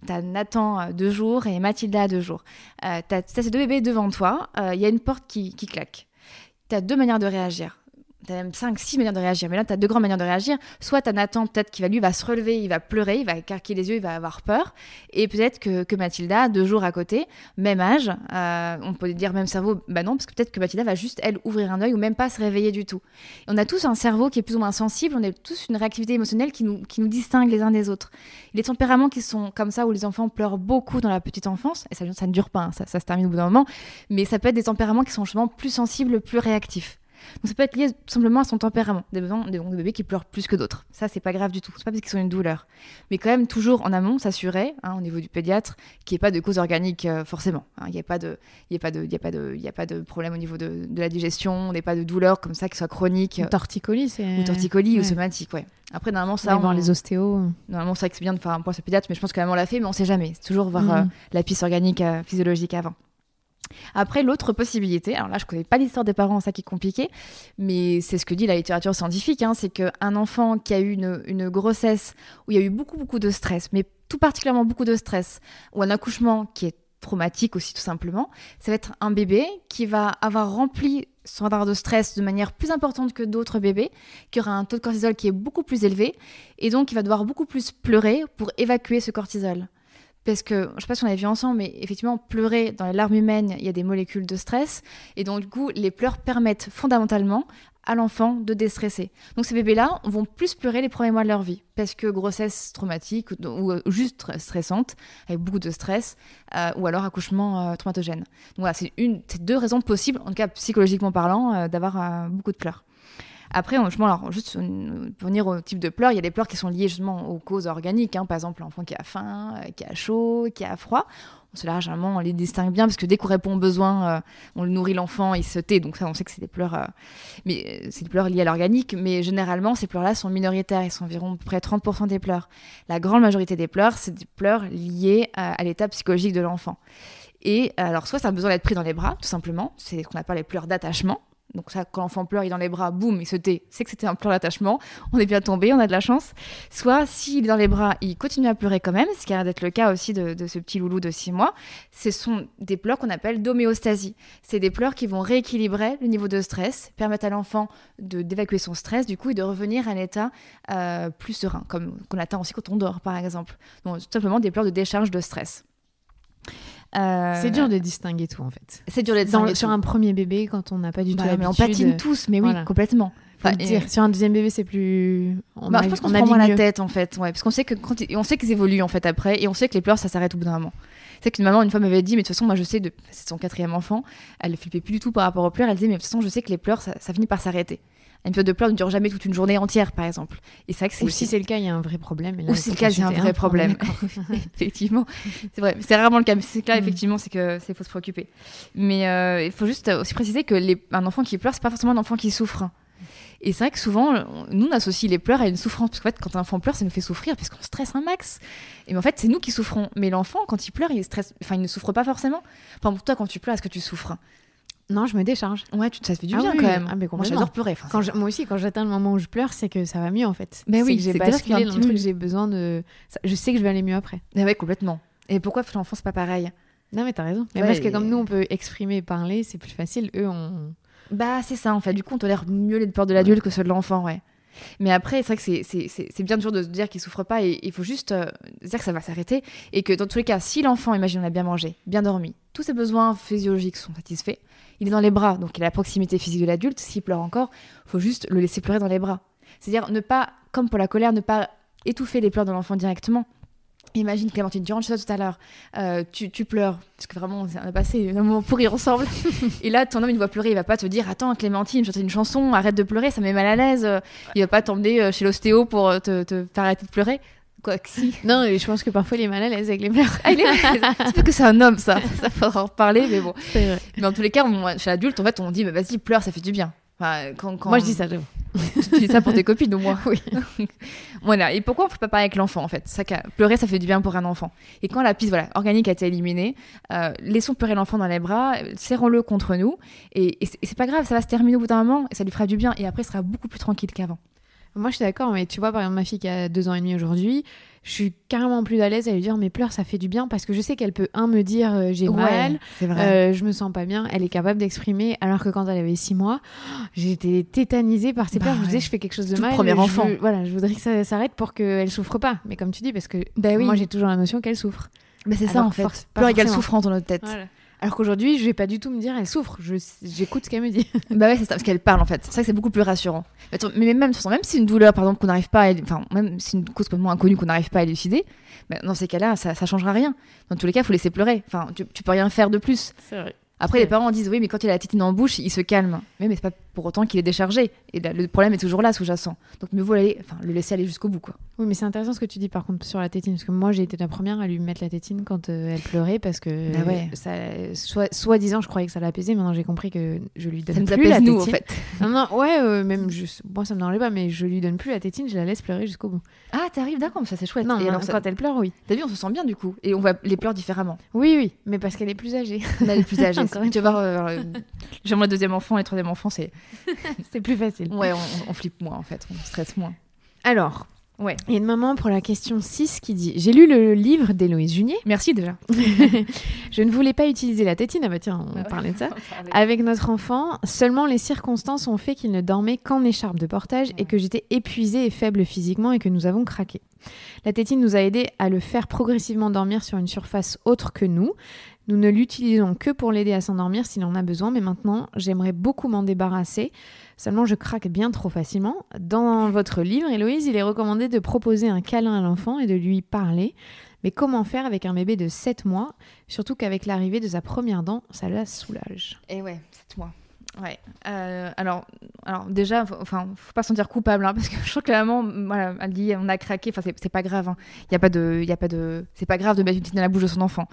Tu as Nathan 2 jours et Mathilda 2 jours. Tu as ces 2 bébés devant toi, il y a une porte qui claque. Tu as 2 manières de réagir. T'as même 5-6 manières de réagir. Mais là, t'as 2 grandes manières de réagir. Soit t'as Nathan, peut-être, qui va se relever, il va pleurer, il va écarquiller les yeux, il va avoir peur. Et peut-être que Mathilda, 2 jours à côté, même âge, on peut dire même cerveau, non, parce que peut-être que Mathilda va juste, elle, ouvrir un œil ou même pas se réveiller du tout. Et on a tous un cerveau qui est plus ou moins sensible, on a tous une réactivité émotionnelle qui nous distingue les uns des autres. Et les tempéraments qui sont comme ça, où les enfants pleurent beaucoup dans la petite enfance, et ça ne dure pas, hein, ça se termine au bout d'un moment, mais ça peut être des tempéraments qui sont justement plus sensibles, plus réactifs. Donc ça peut être lié tout simplement à son tempérament, des bébés qui pleurent plus que d'autres. Ça, c'est pas grave du tout, c'est pas parce qu'ils ont une douleur. Mais quand même, toujours en amont, s'assurer, au niveau du pédiatre, qu'il n'y ait pas de cause organique forcément. Il n'y a pas de problème au niveau de la digestion, il n'y a pas de douleur comme ça qui soit chronique. Ou torticolis, ou somatique, ouais. Après, normalement, ça... voir les ostéos. Normalement, c'est vrai que c'est bien de faire un point sur le pédiatre, mais je pense que la maman l'a fait, mais on sait jamais. C'est toujours voir la piste organique physiologique avant. Après, l'autre possibilité, alors là je connais pas l'histoire des parents, ça qui est compliqué, mais c'est ce que dit la littérature scientifique, c'est qu'un enfant qui a eu une grossesse où il y a eu beaucoup de stress, mais tout particulièrement beaucoup de stress, ou un accouchement qui est traumatique aussi tout simplement, ça va être un bébé qui va avoir rempli son radar de stress de manière plus importante que d'autres bébés, qui aura un taux de cortisol qui est beaucoup plus élevé, et donc il va devoir beaucoup plus pleurer pour évacuer ce cortisol. Parce que, je ne sais pas si on avait vu ensemble, mais effectivement, pleurer dans les larmes humaines, il y a des molécules de stress. Et donc, du coup, les pleurs permettent fondamentalement à l'enfant de déstresser. Donc, ces bébés-là vont plus pleurer les premiers mois de leur vie. Parce que grossesse traumatique ou juste stressante, avec beaucoup de stress, ou alors accouchement traumatogène. Donc, voilà, c'est 2 raisons possibles, en tout cas psychologiquement parlant, d'avoir beaucoup de pleurs. Après, juste pour venir au type de pleurs, il y a des pleurs qui sont liées justement aux causes organiques. Par exemple, l'enfant qui a faim, qui a chaud, qui a froid. Généralement, on les distingue bien parce que dès qu'on répond aux besoins, on nourrit l'enfant, il se tait. Donc ça, on sait que c'est des pleurs, mais c'est des pleurs liées à l'organique. Mais généralement, ces pleurs-là sont minoritaires. Ils sont environ à peu près 30% des pleurs. La grande majorité des pleurs, c'est des pleurs liées à l'état psychologique de l'enfant. Et alors, soit ça a besoin d'être pris dans les bras, tout simplement. C'est ce qu'on appelle les pleurs d'attachement. Donc ça, quand l'enfant pleure, il est dans les bras, boum, il se tait. C'est que c'était un pleur d'attachement. On est bien tombé, on a de la chance. Soit, s'il est dans les bras, il continue à pleurer quand même, ce qui a l'air d'être le cas aussi de ce petit loulou de 6 mois. Ce sont des pleurs qu'on appelle d'homéostasie. C'est des pleurs qui vont rééquilibrer le niveau de stress, permettre à l'enfant d'évacuer son stress, du coup, et de revenir à un état plus serein, comme qu'on atteint aussi quand on dort, par exemple. Donc, tout simplement des pleurs de décharge de stress. C'est dur de distinguer tout en fait. C'est dur de distinguer sur un premier bébé quand on n'a pas du tout l'habitude. Mais on patine tous, mais oui, voilà. Complètement. Sur un deuxième bébé, c'est plus. Je pense qu'on se prend moins la tête en fait, parce qu'on sait on sait qu'ils évoluent en fait après, et on sait que les pleurs ça s'arrête au bout d'un moment. C'est qu'une maman une fois m'avait dit, mais de toute façon moi je sais, c'est son 4e enfant, elle ne flippait plus du tout par rapport aux pleurs, elle disait mais de toute façon je sais que les pleurs ça finit par s'arrêter. Une période de pleurs ne dure jamais toute une journée entière, par exemple. Et c'est vrai que ou si c'est le cas, il y a un vrai problème. Ou si c'est le cas, il y a un vrai problème. Effectivement, c'est vrai. C'est rarement le cas, mais c'est clair, effectivement, c'est qu'il faut se préoccuper. Mais il faut juste aussi préciser que un enfant qui pleure, c'est pas forcément un enfant qui souffre. Et c'est vrai que souvent, nous, on associe les pleurs à une souffrance. Parce qu'en fait, quand un enfant pleure, ça nous fait souffrir, parce qu'on stresse un max. Et en fait, c'est nous qui souffrons. Mais l'enfant, quand il pleure, il ne souffre pas forcément. Enfin, pour toi, quand tu pleures, est-ce que tu souffres ? Non, je me décharge. Ouais, ça te fait du bien quand même. Moi, j'adore pleurer. Moi aussi, quand j'atteins le moment où je pleure, c'est que ça va mieux en fait. Mais oui, que j'ai basculé dans le truc, j'ai besoin de. Je sais que je vais aller mieux après. Mais ouais, complètement. Et pourquoi l'enfant, c'est pas pareil ? Non, mais t'as raison. Mais parce que comme nous, on peut exprimer et parler, c'est plus facile. Eux, on. C'est ça en fait. Du coup, on tolère mieux les peurs de l'adulte que ceux de l'enfant, ouais. Mais après, c'est vrai que c'est bien toujours de se dire qu'il souffre pas, et il faut juste dire que ça va s'arrêter, et que dans tous les cas, si l'enfant, imagine, on a bien mangé, bien dormi, tous ses besoins physiologiques sont satisfaits, il est dans les bras, donc il a la proximité physique de l'adulte. S'il pleure encore, faut juste le laisser pleurer dans les bras. C'est-à-dire ne pas, comme pour la colère, ne pas étouffer les pleurs de l'enfant directement. Imagine, Clémentine, tu rentres chez toi tout à l'heure, tu pleures, parce que vraiment, on a passé un moment pourri ensemble. Et là, ton homme, il te voit pleurer, il va pas te dire « Attends, Clémentine, chante une chanson, arrête de pleurer, ça me met mal à l'aise. » Il va pas t'emmener chez l'ostéo pour te faire arrêter de pleurer. Quoi que si. Non, mais je pense que parfois il est mal à l'aise avec les pleurs. Ah, c'est parce que c'est un homme, ça faudra en reparler, mais bon. C'est vrai. Mais en tous les cas, chez l'adulte, en fait, on dit, vas-y, pleure, ça fait du bien. Enfin, quand... Moi, je dis ça, j'avoue. Tu dis ça pour tes copines ou moi? Oui. Voilà. Et pourquoi on ne fait pas pareil avec l'enfant, en fait? Pleurer, ça fait du bien pour un enfant. Et quand la piste organique a été éliminée, laissons pleurer l'enfant dans les bras, serrons-le contre nous. Et c'est pas grave, ça va se terminer au bout d'un moment, et ça lui fera du bien. Et après, il sera beaucoup plus tranquille qu'avant. Moi, je suis d'accord, mais tu vois, par exemple, ma fille qui a 2 ans et demi aujourd'hui, je suis carrément plus à l'aise à lui dire mais pleure, ça fait du bien, parce que je sais qu'elle peut me dire j'ai mal, c'est vrai. je me sens pas bien, elle est capable d'exprimer, alors que quand elle avait 6 mois, j'étais tétanisée par ses pleurs, je me disais je fais quelque chose de tout mal, premier enfant. Je voudrais que ça s'arrête pour qu'elle souffre pas, mais comme tu dis, parce que moi j'ai toujours l'impression qu'elle souffre. Mais c'est ça en fait, pleurs égale souffrance dans notre tête. Voilà. Alors qu'aujourd'hui, je vais pas du tout me dire elle souffre, j'écoute ce qu'elle me dit. Bah ouais, c'est ça, parce qu'elle parle en fait. C'est ça que c'est beaucoup plus rassurant. Mais même si c'est une douleur, par exemple, qu'on n'arrive pas même si c'est une cause complètement inconnue qu'on n'arrive pas à élucider, bah, dans ces cas-là, ça changera rien. Dans tous les cas, il faut laisser pleurer. Enfin, tu peux rien faire de plus. C'est vrai. Après, les parents disent oui, mais quand il a la tétine en bouche, il se calme. Mais c'est pas pour autant qu'il est déchargé. Et là, le problème est toujours là, sous-jacent. Donc mieux vaut le laisser aller jusqu'au bout, quoi. Oui, mais c'est intéressant ce que tu dis par contre sur la tétine, parce que moi j'ai été la première à lui mettre la tétine quand elle pleurait, parce que soi-disant je croyais que ça l'apaisait. Maintenant j'ai compris que je lui donne plus la tétine. Nous, en fait. Non, ouais, même moi ça me dérangeait pas, mais je lui donne plus la tétine, je la laisse pleurer jusqu'au bout. Ah, t'arrives, d'accord, ça c'est chouette. Non, et alors, quand elle pleure, oui. T'as vu, on se sent bien du coup, et on voit les pleurs différemment. Oui, mais parce qu'elle est plus âgée. Elle est plus âgée. Tu vas voir, j'aimerais le deuxième enfant, et le troisième enfant, c'est plus facile. Ouais, on flippe moins en fait, on stresse moins. Alors, il y a une maman pour la question 6 qui dit « J'ai lu le livre d'Héloïse Junier. » Merci déjà. Je ne voulais pas utiliser la tétine. Ah bah tiens, on parlait de ça. Avec notre enfant, seulement les circonstances ont fait qu'il ne dormait qu'en écharpe de portage et que j'étais épuisée et faible physiquement et que nous avons craqué. La tétine nous a aidé à le faire progressivement dormir sur une surface autre que nous. Nous ne l'utilisons que pour l'aider à s'endormir s'il en a besoin, mais maintenant, j'aimerais beaucoup m'en débarrasser. Seulement, je craque bien trop facilement. Dans votre livre, Héloïse, il est recommandé de proposer un câlin à l'enfant et de lui parler. Mais comment faire avec un bébé de 7 mois? Surtout qu'avec l'arrivée de sa première dent, ça la soulage. Et ouais, 7 mois. Ouais. Alors déjà, faut pas se sentir coupable, parce que je trouve que la maman, voilà, elle dit on a craqué. Enfin, c'est pas grave. Y a pas de, c'est pas grave de mettre une tétine dans la bouche de son enfant.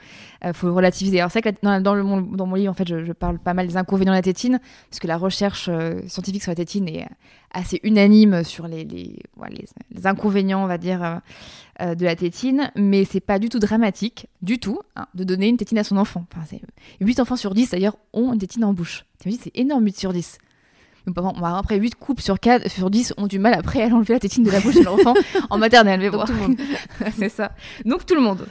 Faut relativiser. Alors c'est vrai que dans mon livre, en fait, je parle pas mal des inconvénients de la tétine, parce que la recherche scientifique sur la tétine est assez unanime sur les inconvénients, on va dire, de la tétine, mais c'est pas du tout dramatique, du tout, de donner une tétine à son enfant. Enfin, 8 enfants sur 10 d'ailleurs ont une tétine en bouche. C'est énorme, 8 sur 10. Après, 8 couples sur 10 ont du mal après à enlever la tétine de la bouche de l'enfant en maternelle. Mais donc tout le monde. C'est ça. Donc tout le monde.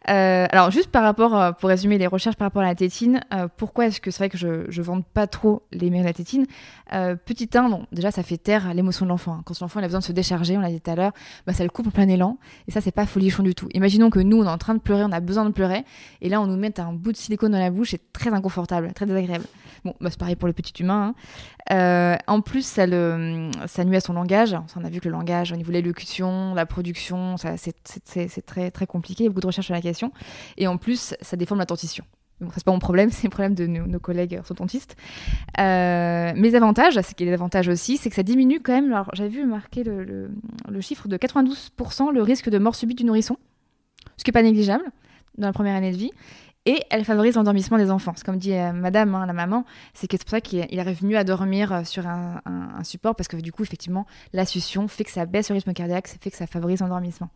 Alors juste par rapport, pour résumer les recherches par rapport à la tétine, pourquoi est-ce que c'est vrai que je vante pas trop les mères de la tétine? Petit 1, déjà ça fait taire l'émotion de l'enfant. Quand l'enfant il a besoin de se décharger, on l'a dit tout à l'heure, ça le coupe en plein élan. Et ça, c'est pas folichon du tout. Imaginons que nous, on est en train de pleurer, on a besoin de pleurer. Et là, on nous met un bout de silicone dans la bouche, c'est très inconfortable, très désagréable. Bon, c'est pareil pour le petit humain. En plus, ça nuit à son langage. On a vu que le langage, au niveau de l'élocution, la production, c'est très, très compliqué. Il y a beaucoup de recherches sur la question. Et en plus, ça déforme la dentition. Bon, ça, c'est pas mon problème, c'est le problème de nos collègues orthodontistes. Mes avantages, c'est qu'il y a des avantages aussi, c'est que ça diminue quand même. Alors, j'avais vu marquer le chiffre de 92% le risque de mort subite du nourrisson, ce qui n'est pas négligeable dans la première année de vie. Et elle favorise l'endormissement des enfants. C'est comme dit madame, la maman, c'est pour ça qu'il arrive mieux à dormir sur un support, parce que du coup, effectivement, la succion fait que ça baisse le rythme cardiaque, ça fait que ça favorise l'endormissement.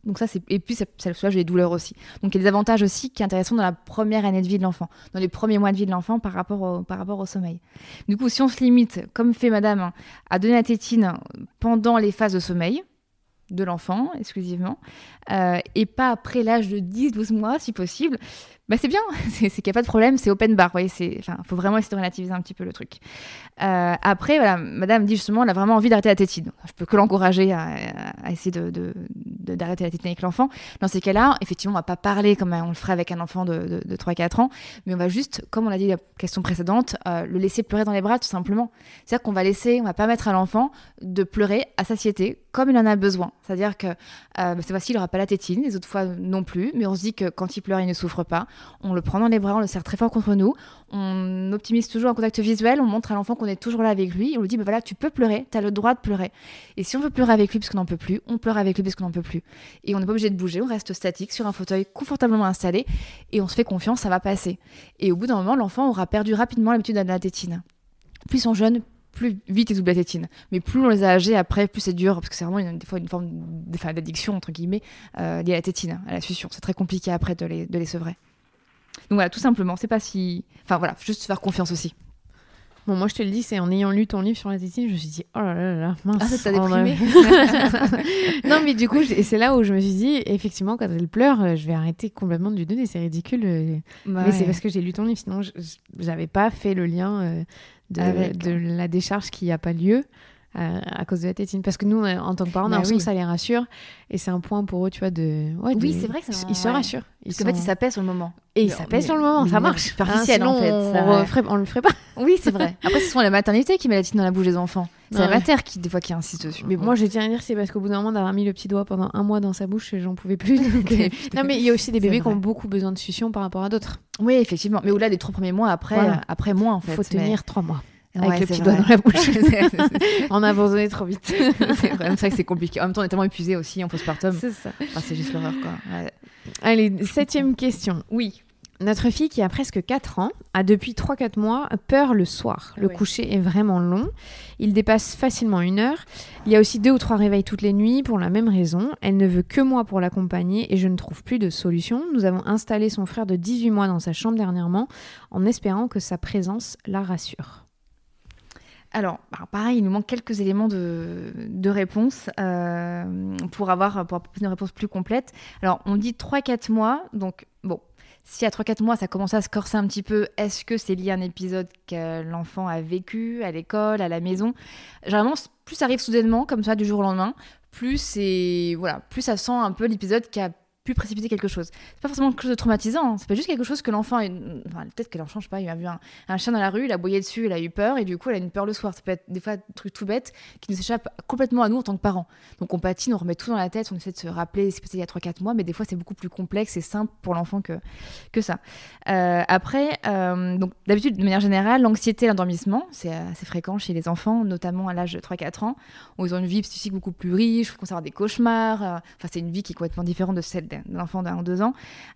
Donc ça, et puis ça soulage les douleurs aussi. Donc il y a des avantages aussi qui sont intéressants dans la première année de vie de l'enfant, dans les premiers mois de vie de l'enfant par rapport au sommeil. Du coup, si on se limite, comme fait madame, à donner la tétine pendant les phases de sommeil de l'enfant exclusivement, et pas après l'âge de 10-12 mois si possible, c'est bien, c'est qu'il n'y a pas de problème, c'est open bar, faut vraiment essayer de relativiser un petit peu le truc. Après, voilà, madame dit justement, elle a vraiment envie d'arrêter la tétine. Je peux que l'encourager à essayer d'arrêter la tétine avec l'enfant. Dans ces cas-là, effectivement, on va pas parler comme on le ferait avec un enfant de 3-4 ans, mais on va juste, comme on l'a dit la question précédente, le laisser pleurer dans les bras tout simplement. C'est-à-dire qu'on va permettre à l'enfant de pleurer à satiété, comme il en a besoin. C'est-à-dire que cette fois-ci, il n'aura pas la tétine, les autres fois non plus, mais on se dit que quand il pleure, il ne souffre pas. On le prend dans les bras, on le serre très fort contre nous, on optimise toujours un contact visuel, on montre à l'enfant qu'on est toujours là avec lui, et on lui dit, voilà, tu peux pleurer, tu as le droit de pleurer. Et si on veut pleurer avec lui parce qu'on n'en peut plus, on pleure avec lui parce qu'on n'en peut plus. Et on n'est pas obligé de bouger, on reste statique sur un fauteuil confortablement installé, et on se fait confiance, ça va passer. Et au bout d'un moment, l'enfant aura perdu rapidement l'habitude de la tétine. Plus ils sont jeunes, plus vite ils oublient la tétine. Mais plus on les a âgés après, plus c'est dur, parce que c'est vraiment des fois une forme d'addiction, entre guillemets, liée à la tétine, à la succion. C'est très compliqué après de les sevrer. Donc voilà, tout simplement, c'est pas si... Enfin voilà, juste se faire confiance aussi. Bon, moi je te le dis, c'est en ayant lu ton livre sur la tétine, je me suis dit, oh là là là, mince. Ah, ça t'a déprimée. Non, mais du coup, c'est là où je me suis dit, effectivement, quand elle pleure, je vais arrêter complètement de lui donner, c'est ridicule. Mais c'est parce que j'ai lu ton livre, sinon j'avais pas fait le lien de la décharge qui n'a pas lieu. À cause de la tétine, parce que nous en tant que parents on a l'impression que ça les rassure et c'est un point pour eux, tu vois, oui, c'est vrai que ils se rassurent, parce qu'en fait ils s'appellent sur le moment et ils s'appellent sur le moment, ça marche superficiel en fait, on le ferait pas. Oui, c'est vrai. Après c'est souvent la maternité qui met la tétine dans la bouche des enfants, c'est la mater qui des fois qui insiste dessus, mais bon. Moi je tiens à dire, c'est parce qu'au bout d'un moment d'avoir mis le petit doigt pendant 1 mois dans sa bouche, j'en pouvais plus. Non, mais il y a aussi des bébés qui ont beaucoup besoin de succion par rapport à d'autres. Oui, effectivement, mais au-delà des 3 premiers mois, après moins en fait, faut tenir 3 mois avec le petit vrai. doigt dans la bouche. On a abandonné trop vite. C'est vrai que c'est compliqué. En même temps, on est tellement épuisé aussi en postpartum. C'est ça. Enfin, c'est juste l'horreur, quoi. Ouais. Allez, 7e question. Oui. Notre fille qui a presque 4 ans a depuis 3-4 mois peur le soir. Le coucher est vraiment long. Il dépasse facilement 1 heure. Il y a aussi 2 ou 3 réveils toutes les nuits pour la même raison. Elle ne veut que moi pour l'accompagner et je ne trouve plus de solution. Nous avons installé son frère de 18 mois dans sa chambre dernièrement en espérant que sa présence la rassure. Alors, pareil, il nous manque quelques éléments de réponse pour apporter une réponse plus complète. Alors, on dit 3-4 mois, donc bon, si à 3-4 mois, ça commence à se corser un petit peu, est-ce que c'est lié à un épisode que l'enfant a vécu à l'école, à la maison ? Généralement, plus ça arrive soudainement, comme ça, du jour au lendemain, plus ça sent un peu l'épisode qui a pu précipiter quelque chose. C'est pas forcément quelque chose de traumatisant, hein. C'est pas juste quelque chose que l'enfant peut-être que l'enfant, je sais pas, il a vu un chien dans la rue, il a aboyé dessus, il a eu peur et du coup, elle a une peur le soir. Ça peut être des fois un truc tout bête qui nous échappe complètement à nous en tant que parents. Donc on patine, on remet tout dans la tête, on essaie de se rappeler ce qui s'est passé il y a 3-4 mois, mais des fois c'est beaucoup plus complexe et simple pour l'enfant que ça. Après, donc d'habitude, de manière générale, l'anxiété et l'endormissement, c'est assez fréquent chez les enfants, notamment à l'âge de 3-4 ans, où ils ont une vie psychique beaucoup plus riche, où ils commencent à avoir des cauchemars. Enfin, c'est une vie qui est complètement différente de celle d'un enfant d'1 ou 2 ans.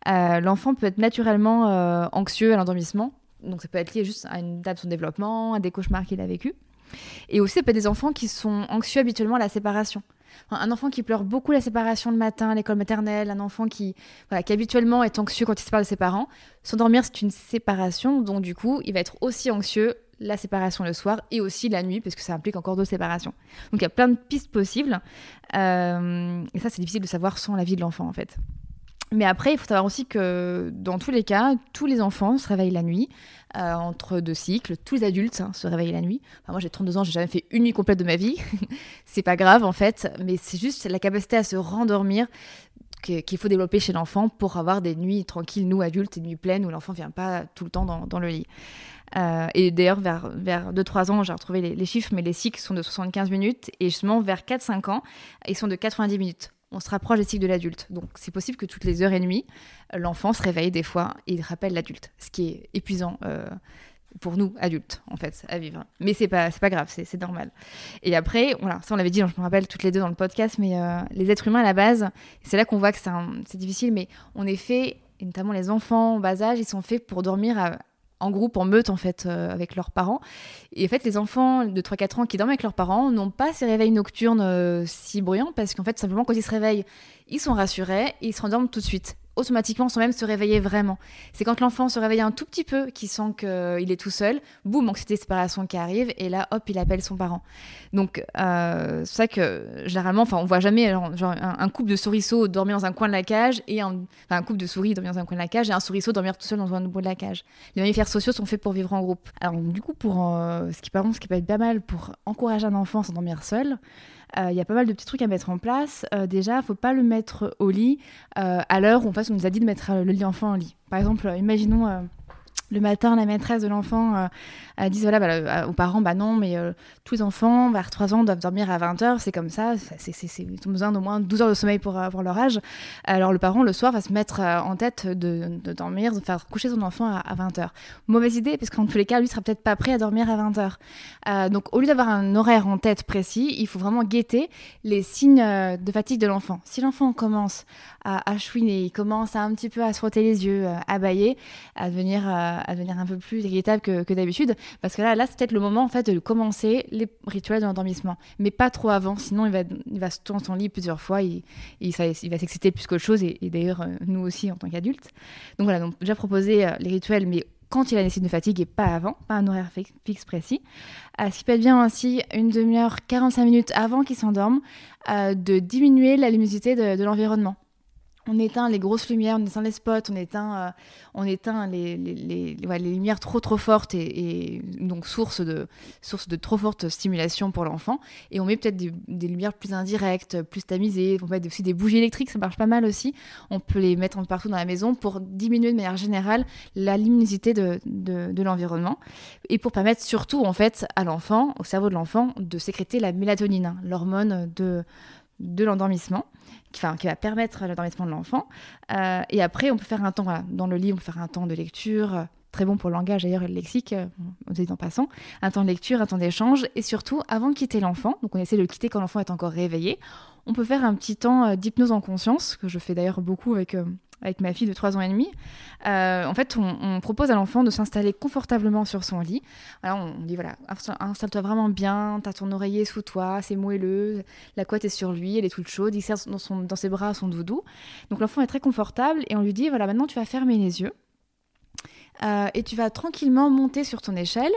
L'enfant peut être naturellement anxieux à l'endormissement. Donc ça peut être lié juste à une date de son développement, à des cauchemars qu'il a vécu. Et aussi, ça peut être des enfants qui sont anxieux habituellement à la séparation. Enfin, un enfant qui pleure beaucoup la séparation le matin à l'école maternelle, un enfant qui habituellement est anxieux quand il se sépare de ses parents. S'endormir, c'est une séparation, donc du coup, il va être aussi anxieux la séparation le soir et aussi la nuit, parce que ça implique encore 2 séparations. Donc il y a plein de pistes possibles. Et ça, c'est difficile de savoir sans la vie de l'enfant, en fait. Mais après, il faut savoir aussi que dans tous les cas, tous les enfants se réveillent la nuit, entre 2 cycles. Tous les adultes se réveillent la nuit. Enfin, moi, j'ai 32 ans, j'ai jamais fait une nuit complète de ma vie. C'est pas grave, en fait, mais c'est juste la capacité à se rendormir qu'il faut développer chez l'enfant pour avoir des nuits tranquilles, nous adultes, et des nuits pleines où l'enfant vient pas tout le temps dans le lit. Et d'ailleurs, vers 2-3 ans, j'ai retrouvé les chiffres, mais les cycles sont de 75 minutes, et justement, vers 4-5 ans, ils sont de 90 minutes. On se rapproche des cycles de l'adulte. Donc, c'est possible que toutes les heures et demie, l'enfant se réveille des fois et il rappelle l'adulte, ce qui est épuisant pour nous, adultes, en fait, à vivre. Mais c'est pas grave, c'est normal. Et après, voilà, ça on l'avait dit, je me rappelle toutes les deux dans le podcast, mais les êtres humains à la base, c'est là qu'on voit que c'est difficile, mais on est fait, et notamment les enfants en bas âge, ils sont faits pour dormir en groupe, en meute, en fait, avec leurs parents. Et en fait, les enfants de 3-4 ans qui dorment avec leurs parents n'ont pas ces réveils nocturnes si bruyants, parce qu'en fait, simplement, quand ils se réveillent, ils sont rassurés et ils se rendorment tout de suite. Automatiquement, sans même se réveiller vraiment. C'est quand l'enfant se réveille un tout petit peu qu'il sent qu'il est tout seul, boum, anxiété de séparation qui arrive, et là, hop, il appelle son parent. Donc, c'est ça que, généralement, on voit jamais genre, un couple de souriceaux dormir dans un coin de la cage, et un couple de souris dormir dans un coin de la cage, et un souriceau dormir tout seul dans un bout de la cage. Les mammifères sociaux sont faits pour vivre en groupe. Alors, du coup, pour ce qui peut être pas mal pour encourager un enfant à s'endormir seul, il y a pas mal de petits trucs à mettre en place. Déjà, il ne faut pas le mettre au lit à l'heure où on nous a dit de mettre le lit enfant au lit. Par exemple, imaginons Le matin, la maîtresse de l'enfant dit aux parents, non, mais tous les enfants vers 3 ans doivent dormir à 20h, c'est comme ça, ils ont besoin d'au moins 12 heures de sommeil pour leur âge. Alors le parent, le soir, va se mettre en tête de dormir, de faire coucher son enfant à 20h. Mauvaise idée, parce qu'en tous les cas, lui sera peut-être pas prêt à dormir à 20h. Donc au lieu d'avoir un horaire en tête précis, il faut vraiment guetter les signes de fatigue de l'enfant. Si l'enfant commence à chouiner, il commence un petit peu à se frotter les yeux, à bâiller, à devenir un peu plus irritable que d'habitude, parce que là c'est peut-être le moment en fait de commencer les rituels de l'endormissement, mais pas trop avant, sinon il va se tourner dans son lit plusieurs fois, il va s'exciter plus qu'autre chose, et d'ailleurs nous aussi en tant qu'adultes. Donc voilà, donc déjà proposer les rituels, mais quand il a des signes de fatigue et pas avant, pas un horaire fixe précis. Ce qui peut être bien aussi, une demi-heure, 45 minutes avant qu'il s'endorme, de diminuer la luminosité de l'environnement. On éteint les grosses lumières, on éteint les spots, on éteint les lumières trop fortes et donc source de trop forte stimulation pour l'enfant. Et on met peut-être des lumières plus indirectes, plus tamisées. On peut mettre aussi des bougies électriques, ça marche pas mal aussi. On peut les mettre partout dans la maison pour diminuer de manière générale la luminosité de l'environnement et pour permettre surtout en fait à l'enfant, au cerveau de l'enfant, de sécréter la mélatonine, l'hormone de l'endormissement, qui va permettre l'endormissement de l'enfant. Et après, on peut faire un temps, dans le lit, on peut faire un temps de lecture, très bon pour le langage d'ailleurs et le lexique, en passant, un temps de lecture, un temps d'échange, et surtout, avant de quitter l'enfant, donc on essaie de le quitter quand l'enfant est encore réveillé, on peut faire un petit temps d'hypnose en conscience, que je fais d'ailleurs beaucoup avec ma fille de 3 ans et demi. En fait, on propose à l'enfant de s'installer confortablement sur son lit. Alors, on dit, voilà, installe-toi vraiment bien, t'as ton oreiller sous toi, c'est moelleux, la couette est sur lui, elle est toute chaude, il serre dans ses bras son doudou. Donc, l'enfant est très confortable et on lui dit, voilà, maintenant, tu vas fermer les yeux. Et tu vas tranquillement monter sur ton échelle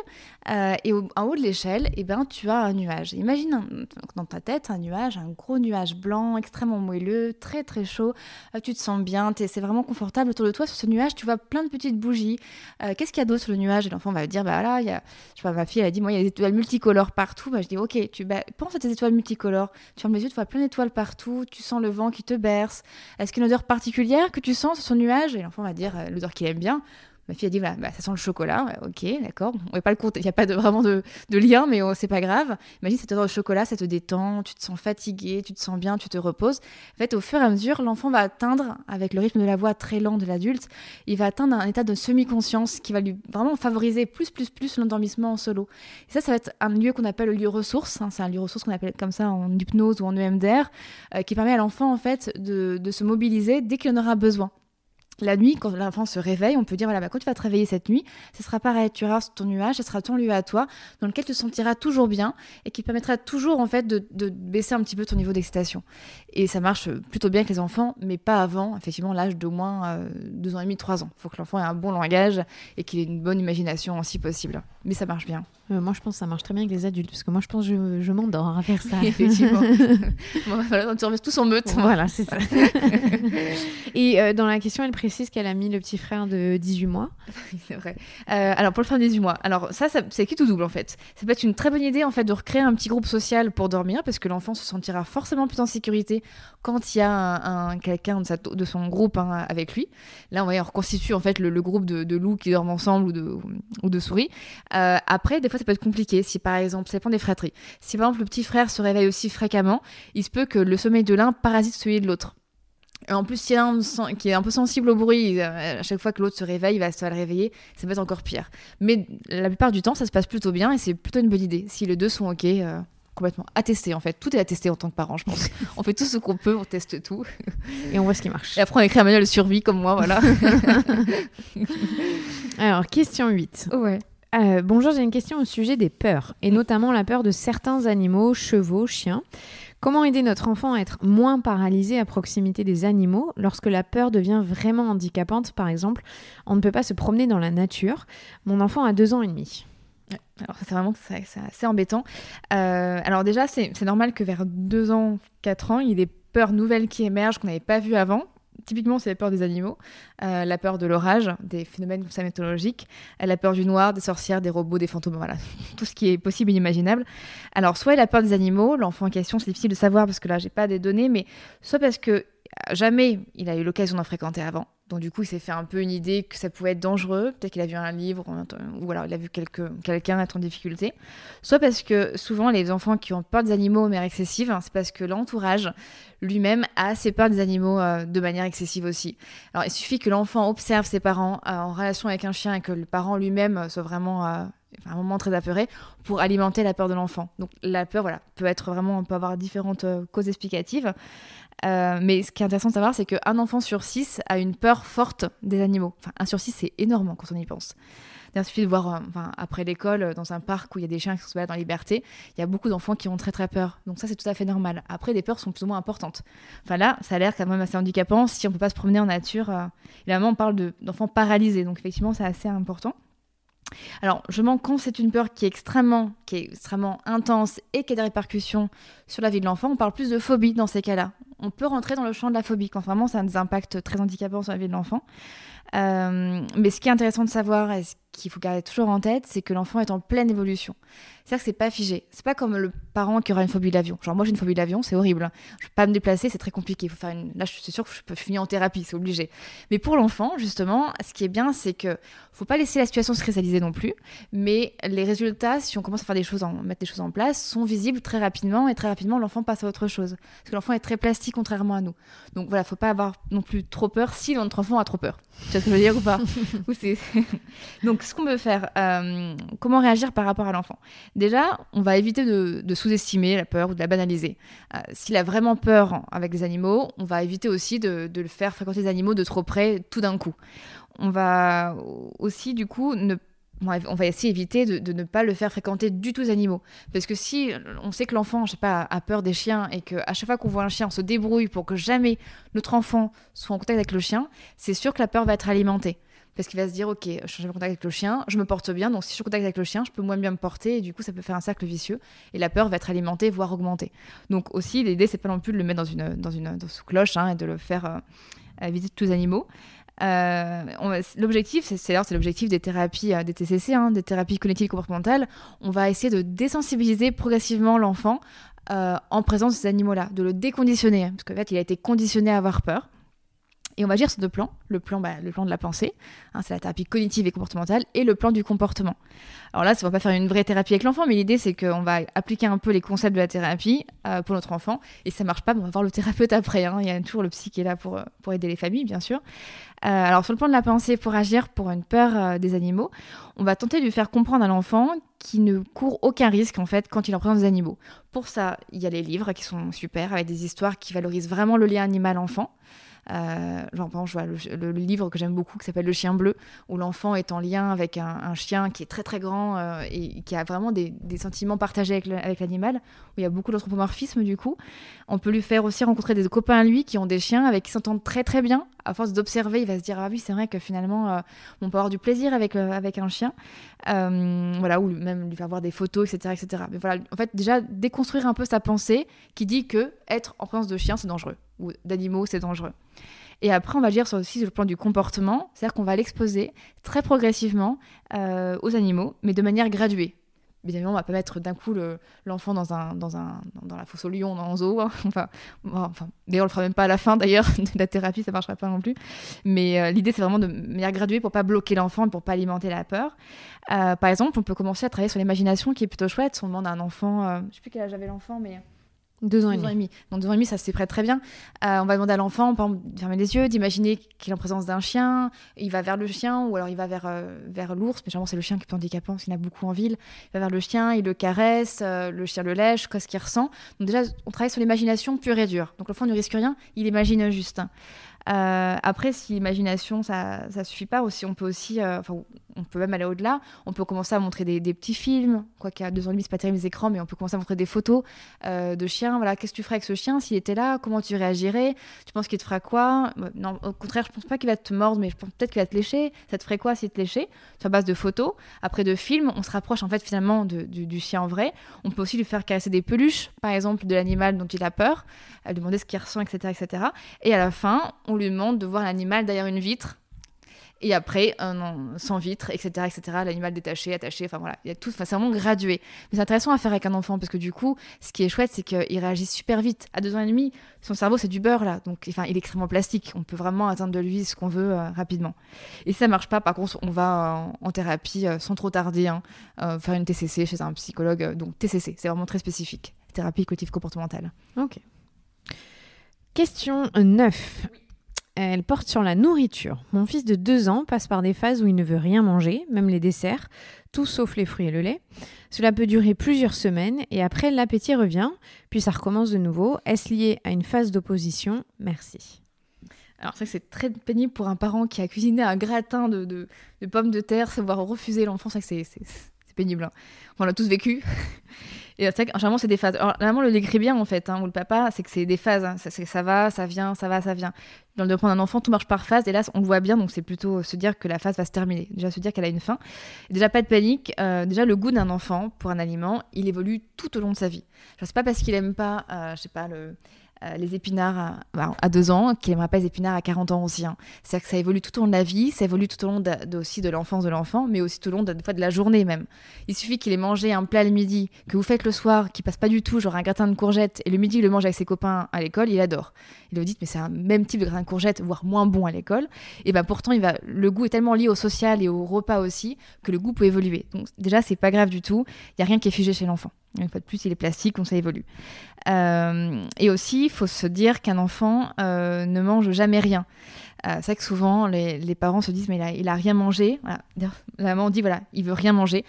et en haut de l'échelle, tu as un nuage. Imagine dans ta tête un nuage, un gros nuage blanc, extrêmement moelleux, très très chaud. Tu te sens bien, c'est vraiment confortable autour de toi. Sur ce nuage, tu vois plein de petites bougies. Qu'est-ce qu'il y a d'autre sur le nuage? Et l'enfant va dire, il y a, je sais pas, ma fille elle a dit, moi il y a des étoiles multicolores partout. Je dis, ok, pense à tes étoiles multicolores. Tu fermes les yeux, tu vois plein d'étoiles partout. Tu sens le vent qui te berce. Est-ce qu'il y a une odeur particulière que tu sens sur ce nuage? Et l'enfant va dire l'odeur qu'il aime bien. Ma fille a dit, voilà, ça sent le chocolat. Ok, d'accord. On va pas le compter. Il n'y a pas vraiment de lien, mais c'est pas grave. Imagine cette odeur de chocolat, ça te détend, tu te sens fatigué, tu te sens bien, tu te reposes. En fait, au fur et à mesure, l'enfant va atteindre, avec le rythme de la voix très lent de l'adulte, il va atteindre un état de semi-conscience qui va lui vraiment favoriser plus l'endormissement en solo. Et ça va être un lieu qu'on appelle le lieu ressource. C'est un lieu ressource qu'on appelle comme ça en hypnose ou en EMDR, qui permet à l'enfant, en fait, de se mobiliser dès qu'il en aura besoin. La nuit, quand l'enfant se réveille, on peut dire, quand tu vas te réveiller cette nuit, ce sera pareil, tu auras ton nuage, ce sera ton lieu à toi, dans lequel tu te sentiras toujours bien et qui permettra toujours en fait de baisser un petit peu ton niveau d'excitation. Et ça marche plutôt bien avec les enfants, mais pas avant, effectivement, l'âge d'au moins 2 ans et demi, 3 ans. Il faut que l'enfant ait un bon langage et qu'il ait une bonne imagination si possible. Mais ça marche bien. Moi, je pense que ça marche très bien avec les adultes, parce que moi, je pense que je m'endors à faire ça. Effectivement. On te remet tous en meute. Voilà, c'est ça. Et dans la question, elle précise qu'elle a mis le petit frère de 18 mois. C'est vrai. Alors, pour le frère de 18 mois, ça c'est qui tout double, en fait. Ça peut être une très bonne idée, en fait, de recréer un petit groupe social pour dormir, parce que l'enfant se sentira forcément plus en sécurité quand il y a quelqu'un de son groupe avec lui. Là, on reconstitue, en fait, le groupe de loups qui dorment ensemble ou de souris. Après, des fois, ça peut être compliqué. Si, par exemple, ça dépend des fratries. Si, par exemple, le petit frère se réveille aussi fréquemment, il se peut que le sommeil de l'un parasite celui de l'autre. Et en plus, s'il y a un qui est un peu sensible au bruit, à chaque fois que l'autre se réveille, ça va le réveiller, ça peut être encore pire. Mais la plupart du temps, ça se passe plutôt bien et c'est plutôt une bonne idée. Si les deux sont OK, complètement à tester en fait. Tout est à tester en tant que parent, je pense. On fait tout ce qu'on peut, on teste tout. Et on voit ce qui marche. Et après, on écrit un manuel de survie comme moi, voilà. Alors, question 8. Ouais. Bonjour, j'ai une question au sujet des peurs, et notamment la peur de certains animaux, chevaux, chiens. Comment aider notre enfant à être moins paralysé à proximité des animaux lorsque la peur devient vraiment handicapante? Par exemple, on ne peut pas se promener dans la nature. Mon enfant a 2 ans et demi. Alors c'est assez embêtant. Alors déjà, c'est normal que vers 2 ans, 4 ans, il y ait des peurs nouvelles qui émergent qu'on n'avait pas vues avant. Typiquement, c'est la peur des animaux, la peur de l'orage, des phénomènes comme ça mythologiques, la peur du noir, des sorcières, des robots, des fantômes, voilà, tout ce qui est possible et inimaginable. Alors, soit il a peur des animaux, l'enfant en question, c'est difficile de savoir parce que là, j'ai pas des données, mais soit parce que jamais il a eu l'occasion d'en fréquenter avant. Donc du coup, il s'est fait un peu une idée que ça pouvait être dangereux. Peut-être qu'il a vu un livre ou alors il a vu quelqu'un être en difficulté. Soit parce que souvent, les enfants qui ont peur des animaux de manière excessive, c'est parce que l'entourage lui-même a assez peur des animaux de manière excessive aussi. Alors il suffit que l'enfant observe ses parents en relation avec un chien et que le parent lui-même soit vraiment... à un moment très apeuré pour alimenter la peur de l'enfant. Donc la peur, peut avoir différentes causes explicatives. Mais ce qui est intéressant de savoir, c'est qu'un enfant sur 6 a une peur forte des animaux. Enfin, 1 sur 6, c'est énorme quand on y pense. Il suffit de voir, après l'école, dans un parc où il y a des chiens qui se baladent en liberté, il y a beaucoup d'enfants qui ont très très peur. Donc ça, c'est tout à fait normal. Après, les peurs sont plus ou moins importantes. Enfin là, ça a l'air quand même assez handicapant. Si on ne peut pas se promener en nature, évidemment, on parle d'enfants paralysés. Donc effectivement, c'est assez important. Alors, quand c'est une peur qui est extrêmement intense et qui a des répercussions sur la vie de l'enfant, on parle plus de phobie dans ces cas-là. On peut rentrer dans le champ de la phobie quand vraiment ça a des impacts très handicapants sur la vie de l'enfant. Mais ce qui est intéressant de savoir et ce qu'il faut garder toujours en tête, c'est que l'enfant est en pleine évolution. C'est-à-dire que c'est pas figé. C'est pas comme le parent qui aura une phobie de l'avion. Genre moi j'ai une phobie de l'avion, c'est horrible. Je peux pas me déplacer, c'est très compliqué. Là je suis sûre que je peux finir en thérapie, c'est obligé. Mais pour l'enfant, justement, ce qui est bien, c'est que faut pas laisser la situation se cristalliser non plus. Mais les résultats, si on commence à faire mettre des choses en place, sont visibles très rapidement et très rapidement l'enfant passe à autre chose. Parce que l'enfant est très plastique contrairement à nous. Donc voilà, faut pas avoir non plus trop peur si notre enfant a trop peur. Tu vois ce que je veux dire ou pas? Donc ce qu'on peut faire, comment réagir par rapport à l'enfant? Déjà, on va éviter de sous-estimer la peur ou de la banaliser. S'il a vraiment peur avec des animaux, on va éviter aussi de le faire fréquenter des animaux de trop près tout d'un coup. On va aussi, du coup, on va essayer d'éviter de ne pas le faire fréquenter du tout les animaux. Parce que si on sait que l'enfant, a peur des chiens et qu'à chaque fois qu'on voit un chien, on se débrouille pour que jamais notre enfant soit en contact avec le chien, c'est sûr que la peur va être alimentée. Parce qu'il va se dire, ok, je suis en contact avec le chien, je me porte bien, donc si je suis en contact avec le chien, je peux moins bien me porter, et du coup, ça peut faire un cercle vicieux, et la peur va être alimentée, voire augmentée. Donc aussi, l'idée, c'est pas non plus de le mettre sous cloche, et de le faire visiter tous les animaux. L'objectif, c'est l'objectif des thérapies, des TCC, des thérapies cognitives et comportementales. On va essayer de désensibiliser progressivement l'enfant en présence de ces animaux-là, de le déconditionner, parce qu'en fait, il a été conditionné à avoir peur. Et on va agir sur 2 plans. Le plan de la pensée, c'est la thérapie cognitive et comportementale, et le plan du comportement. Alors là, ça va pas faire une vraie thérapie avec l'enfant, mais l'idée, c'est qu'on va appliquer un peu les concepts de la thérapie pour notre enfant. Et ça marche pas, on va voir le thérapeute après. Il y a toujours le psy qui est là pour aider les familles, bien sûr. Alors sur le plan de la pensée, pour agir pour une peur des animaux, on va tenter de lui faire comprendre à l'enfant qu'il ne court aucun risque en fait quand il est en présence des animaux. Pour ça, il y a les livres qui sont super, avec des histoires qui valorisent vraiment le lien animal-enfant. Par exemple, je vois le livre que j'aime beaucoup qui s'appelle Le Chien Bleu, où l'enfant est en lien avec un chien qui est très très grand et qui a vraiment des sentiments partagés avec l'animal, où il y a beaucoup d'anthropomorphisme du coup. On peut lui faire aussi rencontrer des copains à lui qui ont des chiens avec qui s'entendent très très bien. À force d'observer, il va se dire ah oui, c'est vrai que finalement on peut avoir du plaisir avec un chien. Ou même lui faire voir des photos, etc., etc. Mais voilà, en fait, déjà déconstruire un peu sa pensée qui dit que être en présence de chiens c'est dangereux ou d'animaux c'est dangereux. Et après, on va dire aussi sur le plan du comportement, c'est-à-dire qu'on va l'exposer très progressivement aux animaux, mais de manière graduée. Évidemment, on va pas mettre d'un coup l'enfant dans la fosse au lion, dans un zoo. D'ailleurs, on le fera même pas à la fin, d'ailleurs, de la thérapie, ça marchera pas non plus. Mais l'idée, c'est vraiment de manière graduée pour pas bloquer l'enfant, pour pas alimenter la peur. Par exemple, on peut commencer à travailler sur l'imagination, qui est plutôt chouette. On demande à un enfant, je sais plus quel âge avait l'enfant, mais... 2 ans et demi. Donc 2 ans et demi, ça s'y prête très bien. On va demander à l'enfant, par exemple, de fermer les yeux, d'imaginer qu'il est en présence d'un chien. Il va vers le chien ou alors il va vers l'ours. Mais généralement, c'est le chien qui est handicapant parce qu'il y en a beaucoup en ville. Il va vers le chien, il le caresse, le chien le lèche, qu'est-ce qu'il ressent. Donc déjà, on travaille sur l'imagination pure et dure. Donc l'enfant ne risque rien, il imagine juste. Après, si l'imagination ça suffit pas aussi, on peut même aller au-delà. On peut commencer à montrer des petits films, quoi qu'à 2 ans et demi c'est pas terrible les écrans, mais on peut commencer à montrer des photos de chiens. Voilà, qu'est-ce que tu ferais avec ce chien s'il était là, comment tu réagirais, tu penses qu'il te fera quoi? Non, au contraire, je pense pas qu'il va te mordre, mais je pense peut-être qu'il va te lécher. Ça te ferait quoi s'il te léchait? Sur base de photos. Après, de films, on se rapproche en fait finalement du chien en vrai. On peut aussi lui faire caresser des peluches, par exemple de l'animal dont il a peur, lui demander ce qu'il ressent, etc., etc. Et à la fin, on lui demande de voir l'animal derrière une vitre Et après, sans vitre, etc., l'animal détaché, attaché, enfin voilà, il y a tout, c'est vraiment gradué. Mais c'est intéressant à faire avec un enfant parce que du coup, ce qui est chouette, c'est qu'il réagit super vite. À 2 ans et demi, son cerveau, c'est du beurre là, donc il est extrêmement plastique. On peut vraiment atteindre de lui ce qu'on veut rapidement. Et si ça marche pas, par contre, on va en thérapie sans trop tarder, faire une TCC chez un psychologue. Donc TCC, c'est vraiment très spécifique, thérapie cognitive comportementale. Ok. Question 9. Elle porte sur la nourriture. Mon fils de 2 ans passe par des phases où il ne veut rien manger, même les desserts, tout sauf les fruits et le lait. Cela peut durer plusieurs semaines et après l'appétit revient, puis ça recommence de nouveau. Est-ce lié à une phase d'opposition ? Merci. Alors c'est vrai que c'est très pénible pour un parent qui a cuisiné un gratin de pommes de terre, savoir refuser l'enfant, c'est vrai que c'est pénible. On l'a tous vécu. Et c'est vrai que généralement c'est des phases. Alors généralement le décrit bien en fait, où le papa, c'est que c'est des phases, ça va, ça vient, ça va, ça vient. Dans le développement d'un enfant, tout marche par phase et là on le voit bien, donc c'est plutôt se dire que la phase va se terminer. Déjà se dire qu'elle a une fin. Et déjà pas de panique, déjà le goût d'un enfant pour un aliment, il évolue tout au long de sa vie. Genre, c'est pas parce qu'il aime pas, les épinards à 2 ans, qu'il n'aimera pas les épinards à 40 ans aussi. C'est-à-dire que ça évolue tout au long de la vie, ça évolue tout au long aussi de l'enfance de l'enfant, mais aussi tout au long des fois de la journée même. Il suffit qu'il ait mangé un plat le midi, que vous faites le soir, qui passe pas du tout, genre un gratin de courgettes, et le midi il le mange avec ses copains à l'école, il adore. Il vous dit mais c'est un même type de gratin de courgettes, voire moins bon à l'école. Et pourtant le goût est tellement lié au social et au repas aussi, que le goût peut évoluer. Donc déjà c'est pas grave du tout, il y a rien qui est figé chez l'enfant. Une fois de plus, il est plastique, donc ça évolue. Et aussi, il faut se dire qu'un enfant ne mange jamais rien. C'est vrai que souvent, les parents se disent « mais il a rien mangé ». Voilà. La maman dit « voilà, il veut rien manger ».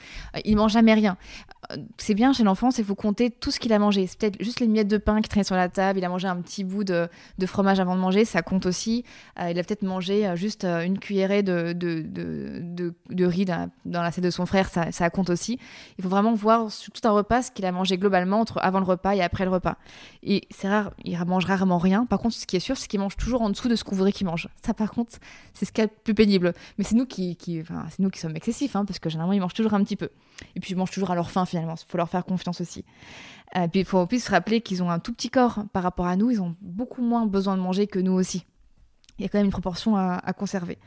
Il mange jamais rien. C'est bien chez l'enfant, c'est que vous comptez tout ce qu'il a mangé. C'est peut-être juste les miettes de pain qui traînaient sur la table, il a mangé un petit bout de fromage avant de manger, ça compte aussi. Il a peut-être mangé juste une cuillerée de riz dans l'assiette de son frère, ça compte aussi. Il faut vraiment voir sur tout un repas ce qu'il a mangé globalement avant le repas et après le repas. Et c'est rare, il mange rarement rien. Par contre, ce qui est sûr, c'est qu'il mange toujours en dessous de ce qu'on voudrait qu'il mange. Ça, par contre, c'est ce qui est le plus pénible. Mais c'est nous qui sommes excessifs, parce que généralement, ils mangent toujours un petit peu. Et puis, ils mangent toujours à leur faim, finalement. Il faut leur faire confiance aussi. Puis, il faut se rappeler qu'ils ont un tout petit corps par rapport à nous. Ils ont beaucoup moins besoin de manger que nous aussi. Il y a quand même une proportion à conserver.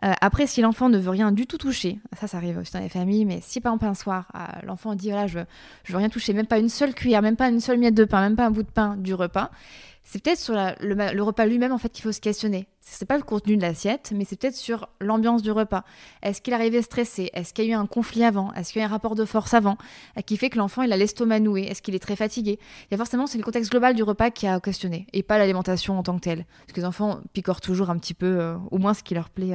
Après, si l'enfant ne veut rien du tout toucher, ça arrive aussi dans les familles, mais si par exemple un soir, l'enfant dit voilà, je veux rien toucher, même pas une seule cuillère, même pas une seule miette de pain, même pas un bout de pain du repas, c'est peut-être sur le repas lui-même en fait qu'il faut se questionner. C'est pas le contenu de l'assiette, mais c'est peut-être sur l'ambiance du repas. Est-ce qu'il est arrivé stressé ? Est-ce qu'il y a eu un conflit avant ? Est-ce qu'il y a eu un rapport de force avant qui fait que l'enfant il a l'estomac noué ? Est-ce qu'il est très fatigué ? Il y a forcément, c'est le contexte global du repas qui a à questionner et pas l'alimentation en tant que telle. Parce que les enfants picorent toujours un petit peu, au moins ce qui leur plaît.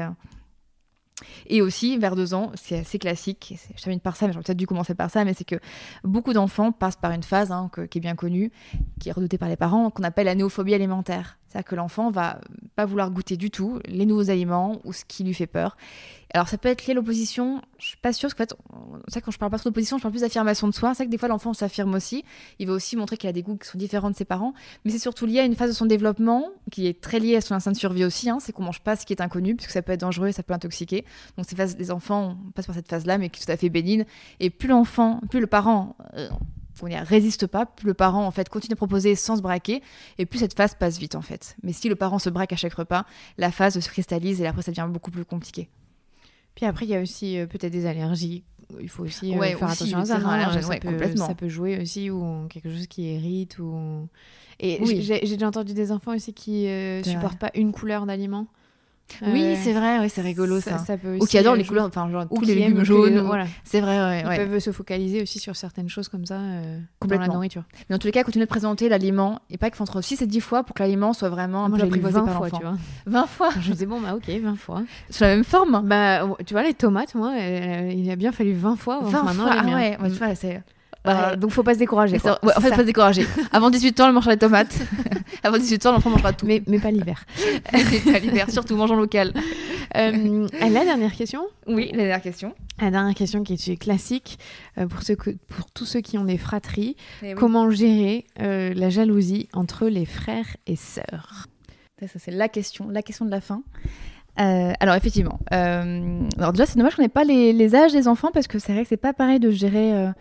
Et aussi, vers 2 ans, c'est assez classique, je termine par ça, mais j'aurais peut-être dû commencer par ça, mais c'est que beaucoup d'enfants passent par une phase qui est bien connue, qui est redoutée par les parents, qu'on appelle la néophobie alimentaire. C'est-à-dire que l'enfant va pas vouloir goûter du tout les nouveaux aliments ou ce qui lui fait peur. Alors ça peut être lié à l'opposition, je suis pas sûre, parce qu'en fait, c'est vrai que quand je parle pas trop d'opposition, je parle plus d'affirmation de soi. C'est vrai que des fois l'enfant s'affirme aussi, il va aussi montrer qu'il a des goûts qui sont différents de ses parents, mais c'est surtout lié à une phase de son développement qui est très liée à son instinct de survie aussi, c'est qu'on mange pas ce qui est inconnu, puisque ça peut être dangereux et ça peut intoxiquer. Donc les enfants passent par cette phase-là, mais qui est tout à fait bénigne. Et plus le parent résiste pas, plus le parent en fait continue à proposer sans se braquer, et plus cette phase passe vite en fait. Mais si le parent se braque à chaque repas, la phase se cristallise et après ça devient beaucoup plus compliqué. Puis après il y a aussi peut-être des allergies, il faut aussi faire aussi, attention à ça. Ça peut jouer aussi, ou quelque chose qui irrite et oui. j'ai déjà entendu des enfants aussi qui supportent pas une couleur d'aliment. Oui, c'est vrai, c'est rigolo ça. Ça peut aussi, ou qui adorent les couleurs, genre tous les légumes jaunes. Voilà. C'est vrai, Ils peuvent se focaliser aussi sur certaines choses comme ça dans la nourriture. Mais en tous les cas, continuer de présenter l'aliment, et pas qu'il faut entre 6 et 10 fois pour que l'aliment soit vraiment un peu apprivoisé par l'enfant. 20 fois, tu vois. 20 fois. Je me disais, bon, ok, 20 fois. Sur la même forme. Tu vois, les tomates, moi, il a bien fallu 20 fois. 20 maintenant, fois, tu vois, c'est... donc faut pas se décourager. Faut pas se décourager. Avant 18 ans, on mangera les tomates. Avant 18 ans, l'enfant mangera tout. Mais pas l'hiver. Pas l'hiver, surtout mangeons local. La dernière question. Oui, la dernière question. La dernière question qui est classique pour tous ceux qui ont des fratries. Oui. Comment gérer la jalousie entre les frères et sœurs ? Ça, c'est la question de la fin. Alors effectivement, alors déjà c'est dommage qu'on n'ait pas les âges des enfants parce que c'est vrai que c'est pas pareil de gérer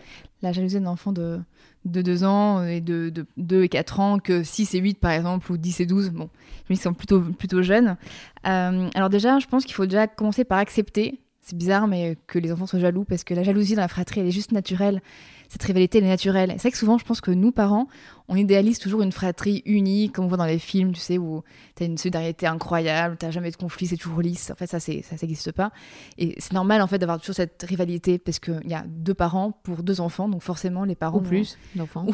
la jalousie d'un enfant de 2 ans et de 2 et 4 ans que 6 et 8 par exemple ou 10 et 12. Bon, je me dis qu'ils sont plutôt jeunes. Alors déjà, je pense qu'il faut déjà commencer par accepter, c'est bizarre mais que les enfants soient jaloux parce que la jalousie dans la fratrie elle est juste naturelle. Cette rivalité elle est naturelle. C'est vrai que souvent je pense que nous parents on idéalise toujours une fratrie unie comme on voit dans les films, tu sais, où t'as une solidarité incroyable, t'as jamais de conflit, c'est toujours lisse. En fait ça n'existe pas et c'est normal en fait d'avoir toujours cette rivalité parce qu'il y a 2 parents pour 2 enfants donc forcément les parents Ou plus d'enfants.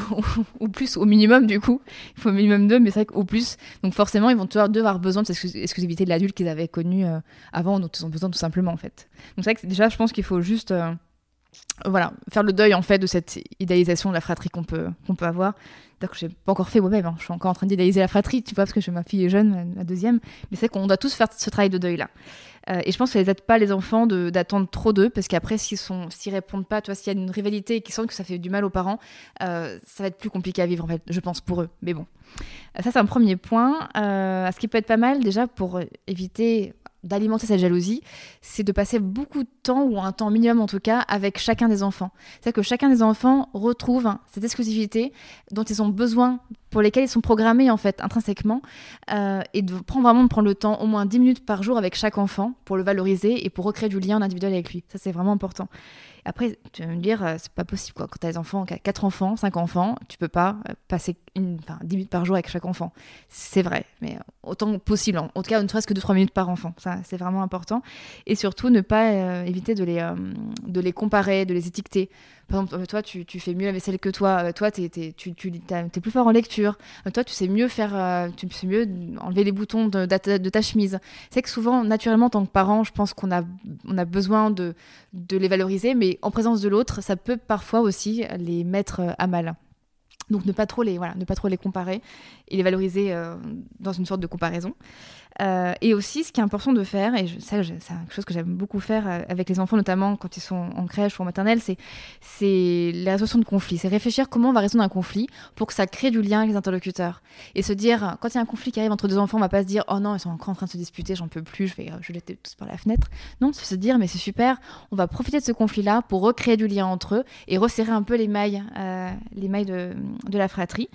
ou plus au minimum du coup il faut au minimum 2 mais c'est vrai qu'au plus donc forcément ils vont toujours avoir besoin de cette exclusivité de l'adulte qu'ils avaient connue avant donc ils ont besoin tout simplement en fait. Donc c'est vrai que déjà je pense qu'il faut juste voilà, faire le deuil en fait de cette idéalisation de la fratrie qu'on peut avoir. D'ailleurs que j'ai pas encore fait moi-même, hein. Je suis encore en train d'idéaliser la fratrie, tu vois, parce que ma fille est jeune, la deuxième, mais c'est qu'on doit tous faire ce travail de deuil là. Et je pense que ça les aide pas les enfants d'attendre trop d'eux, parce qu'après s'ils répondent pas, tu vois, s'il y a une rivalité et qu'ils sentent que ça fait du mal aux parents, ça va être plus compliqué à vivre en fait, je pense pour eux. Mais bon, ça c'est un premier point. Ce qui peut être pas mal déjà pour éviter d'alimenter cette jalousie, c'est de passer beaucoup de temps, ou un temps minimum en tout cas, avec chacun des enfants. C'est-à-dire que chacun des enfants retrouve cette exclusivité dont ils ont besoin, pour lesquels ils sont programmés en fait intrinsèquement, et de prendre le temps, au moins 10 minutes par jour avec chaque enfant, pour le valoriser et pour recréer du lien individuel avec lui. Ça c'est vraiment important. Après, tu vas me dire, c'est pas possible quoi. Quand tu as des enfants, 4 enfants, 5 enfants, tu peux pas passer 10 minutes par jour avec chaque enfant. C'est vrai, mais autant que possible. En tout cas, ne serait-ce que 2-3 minutes par enfant. Ça, c'est vraiment important. Et surtout, ne pas éviter de les comparer, de les étiqueter. Par exemple, toi, tu fais mieux la vaisselle que toi. Toi, t'es plus fort en lecture. Toi, tu sais mieux enlever les boutons de ta chemise. C'est que souvent, naturellement, en tant que parent, je pense qu'on a besoin de les valoriser, mais en présence de l'autre, ça peut parfois aussi les mettre à mal. Donc ne pas trop les comparer et les valoriser dans une sorte de comparaison. Et aussi, ce qui est important de faire, et c'est quelque chose que j'aime beaucoup faire avec les enfants, notamment quand ils sont en crèche ou en maternelle, c'est la résolution de conflits. C'est réfléchir comment on va résoudre un conflit pour que ça crée du lien avec les interlocuteurs. Et se dire, quand il y a un conflit qui arrive entre 2 enfants, on va pas se dire « Oh non, ils sont encore en train de se disputer, j'en peux plus, je vais jeter tous par la fenêtre. » Non, c'est se dire « Mais c'est super, on va profiter de ce conflit-là pour recréer du lien entre eux et resserrer un peu les mailles de la fratrie. »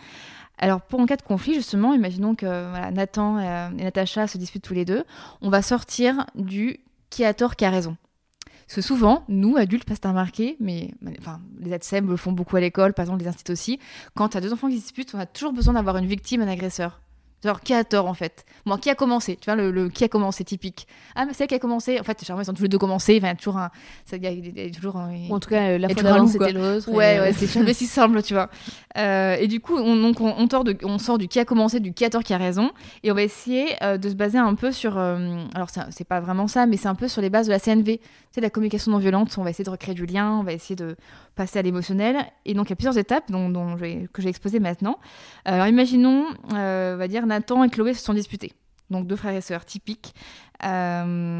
Alors, pour en cas de conflit, justement, imaginons que Nathan et Natacha se disputent tous les deux. On va sortir du qui a tort, qui a raison. Parce que souvent, nous, adultes, pas t'as remarqué, mais les ATSEM le font beaucoup à l'école, par exemple les instituts aussi, quand tu as 2 enfants qui se disputent, on a toujours besoin d'avoir une victime, un agresseur. Genre, qui a tort en fait? Bon, qui a commencé? Tu vois, le qui a commencé typique. Ah, mais c'est elle qui a commencé. En fait, généralement, ils ont tous les 2 commencé. Enfin, il y a toujours un. Ou en tout cas, la fois d'avant, c'était l'autre. Ouais, c'est jamais si simple, tu vois. Et du coup, on sort du qui a commencé, du qui a tort, qui a raison. Et on va essayer de se baser un peu sur. Alors, c'est pas vraiment ça, mais c'est un peu sur les bases de la CNV. Tu sais, la communication non violente. On va essayer de recréer du lien, on va essayer de passer à l'émotionnel. Et donc, il y a plusieurs étapes que j'ai exposées maintenant. Alors, imaginons, on va dire, Nathan et Chloé se sont disputés. Donc 2 frères et sœurs typiques. Nathan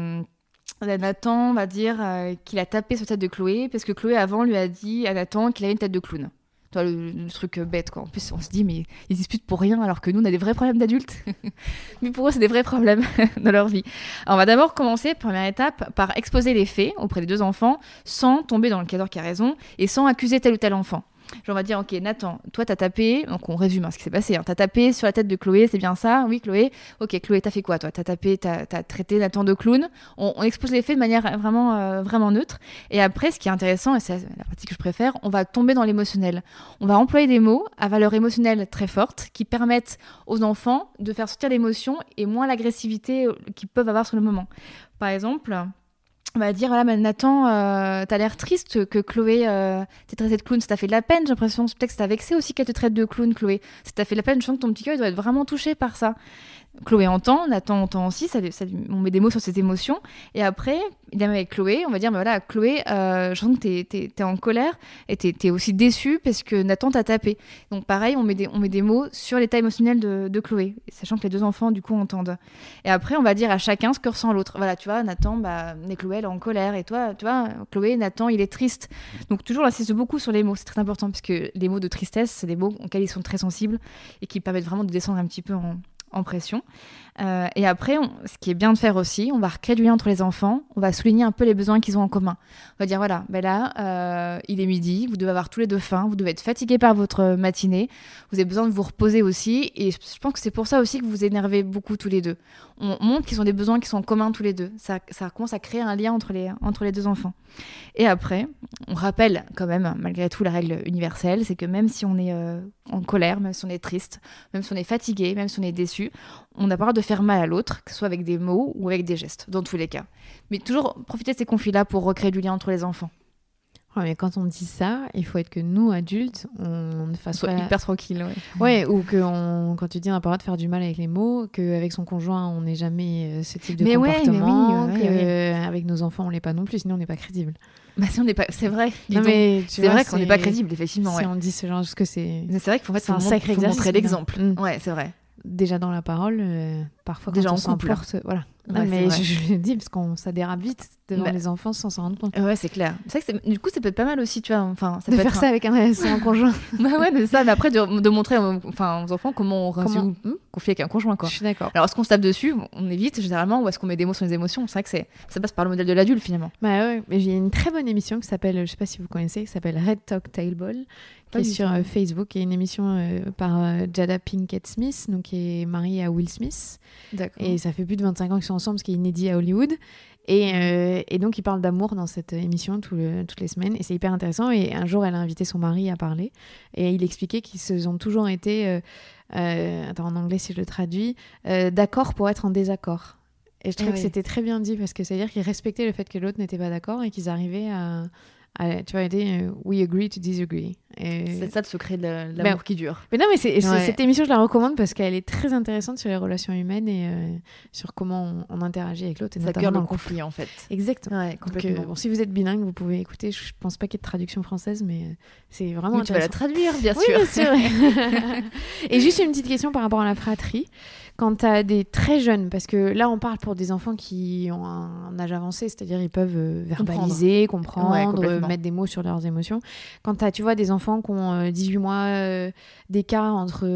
va dire qu'il a tapé sur la tête de Chloé parce que Chloé avant lui a dit à Nathan qu'il avait une tête de clown. Toi, le truc bête quoi. En plus on se dit mais ils disputent pour rien alors que nous on a des vrais problèmes d'adultes. Mais pour eux c'est des vrais problèmes dans leur vie. Alors, on va d'abord commencer, première étape, par exposer les faits auprès des 2 enfants sans tomber dans le cadre qui a raison et sans accuser tel ou tel enfant. Genre on va dire, ok Nathan, toi t'as tapé, donc on résume ce qui s'est passé, hein. T'as tapé sur la tête de Chloé, c'est bien ça? Oui Chloé. Ok Chloé, t'as fait quoi toi? T'as tapé, t'as traité Nathan de clown. On expose les faits de manière vraiment neutre. Et après, ce qui est intéressant, et c'est la partie que je préfère, on va tomber dans l'émotionnel. On va employer des mots à valeur émotionnelle très forte qui permettent aux enfants de faire sortir l'émotion et moins l'agressivité qu'ils peuvent avoir sur le moment. Par exemple... On va dire, voilà, mais Nathan, t'as l'air triste que Chloé t'ait traité de clown, ça t'a fait de la peine, j'ai l'impression. Peut-être que ça t'a vexé aussi qu'elle te traite de clown, Chloé. Ça t'a fait de la peine, je sens que ton petit cœur doit être vraiment touché par ça. Chloé entend, Nathan entend aussi, on met des mots sur ses émotions. Et après, idem avec Chloé, on va dire, mais voilà, Chloé, je sens que t'es en colère et t'es aussi déçue parce que Nathan t'a tapé. Donc pareil, on met des mots sur l'état émotionnel de Chloé, sachant que les 2 enfants, du coup, entendent. Et après, on va dire à chacun ce que ressent l'autre. Voilà, tu vois, Nathan, Chloé, elle est en colère. Et toi, tu vois, Chloé, Nathan, il est triste. Donc toujours, on insiste beaucoup sur les mots, c'est très important parce que les mots de tristesse, c'est des mots auxquels ils sont très sensibles et qui permettent vraiment de descendre un petit peu en pression. Et après, ce qui est bien de faire aussi, on va recréer du lien entre les enfants, on va souligner un peu les besoins qu'ils ont en commun. On va dire, voilà, là, il est midi, vous devez avoir tous les deux faim, vous devez être fatigués par votre matinée, vous avez besoin de vous reposer aussi, et je pense que c'est pour ça aussi que vous vous énervez beaucoup tous les deux. On montre qu'ils ont des besoins qui sont communs tous les deux. Ça commence à créer un lien entre les deux enfants. Et après, on rappelle quand même, malgré tout, la règle universelle, c'est que même si on est en colère, même si on est triste, même si on est fatigué, même si on est déçu, on n'a pas le droit de faire mal à l'autre, que ce soit avec des mots ou avec des gestes, dans tous les cas. Mais toujours profiter de ces conflits-là pour recréer du lien entre les enfants. Ouais, mais quand on dit ça, il faut être que nous, adultes, on ne fasse pas... hyper tranquille. Ouais, ou que quand tu dis on n'a pas le droit de faire du mal avec les mots, qu'avec son conjoint, on n'ait jamais ce type de comportement, qu'avec nos enfants, on l'est pas non plus, sinon on n'est pas crédible. Bah si on n'est pas, c'est vrai. C'est vrai qu'on n'est pas crédible, effectivement. Si on dit ce genre, parce que c'est. Mais c'est vrai qu'il faut, c'est un sacré exercice, montrer l'exemple. Ouais, c'est vrai. Déjà dans la parole, parfois quand déjà on s'emporte, voilà. Ouais, mais je dis parce qu'on ça dérape vite devant les enfants sans s'en rendre compte. Ouais, c'est clair. C'est vrai que du coup, ça peut être pas mal aussi, tu vois. Enfin, ça de peut faire ça avec son conjoint. Bah ouais, de ça. Mais après, de montrer, aux enfants comment on réussit conflit avec un conjoint, quoi. Je suis d'accord. Alors, est-ce qu'on se tape dessus, on évite généralement, ou est-ce qu'on met des mots sur les émotions? C'est vrai que ça passe par le modèle de l'adulte finalement. Bah ouais. Mais j'ai une très bonne émission qui s'appelle, je sais pas si vous connaissez, qui s'appelle Red Talk Table, qui est sur Facebook, qui est une émission par Jada Pinkett Smith, donc qui est mariée à Will Smith. D'accord. Et ça fait plus de 25 ans qu'ils sont ensemble, ce qui est inédit à Hollywood. Et donc, ils parlent d'amour dans cette émission toutes les semaines. Et c'est hyper intéressant. Et un jour, elle a invité son mari à parler. Et il expliquait qu'ils se sont toujours été, en anglais si je le traduis, d'accord pour être en désaccord. Et je trouve que c'était très bien dit, parce que ça veut dire qu'ils respectaient le fait que l'autre n'était pas d'accord et qu'ils arrivaient à tu vois, we agree to disagree. C'est ça le secret de l'amour qui dure. Mais non, mais cette émission, je la recommande parce qu'elle est très intéressante sur les relations humaines et sur comment on interagit avec l'autre. Et ça cœur le conflit, en fait. Exactement. Ouais, complètement. Donc, si vous êtes bilingue, vous pouvez écouter. Je pense pas qu'il y ait de traduction française, mais c'est vraiment intéressant. Tu vas la traduire, bien sûr. Oui, bien sûr. Et juste une petite question par rapport à la fratrie. Quand tu as des très jeunes, parce que là, on parle pour des enfants qui ont un âge avancé, c'est-à-dire ils peuvent verbaliser, comprendre, mettre des mots sur leurs émotions. Quand tu vois des enfants qui ont 18 mois d'écart entre,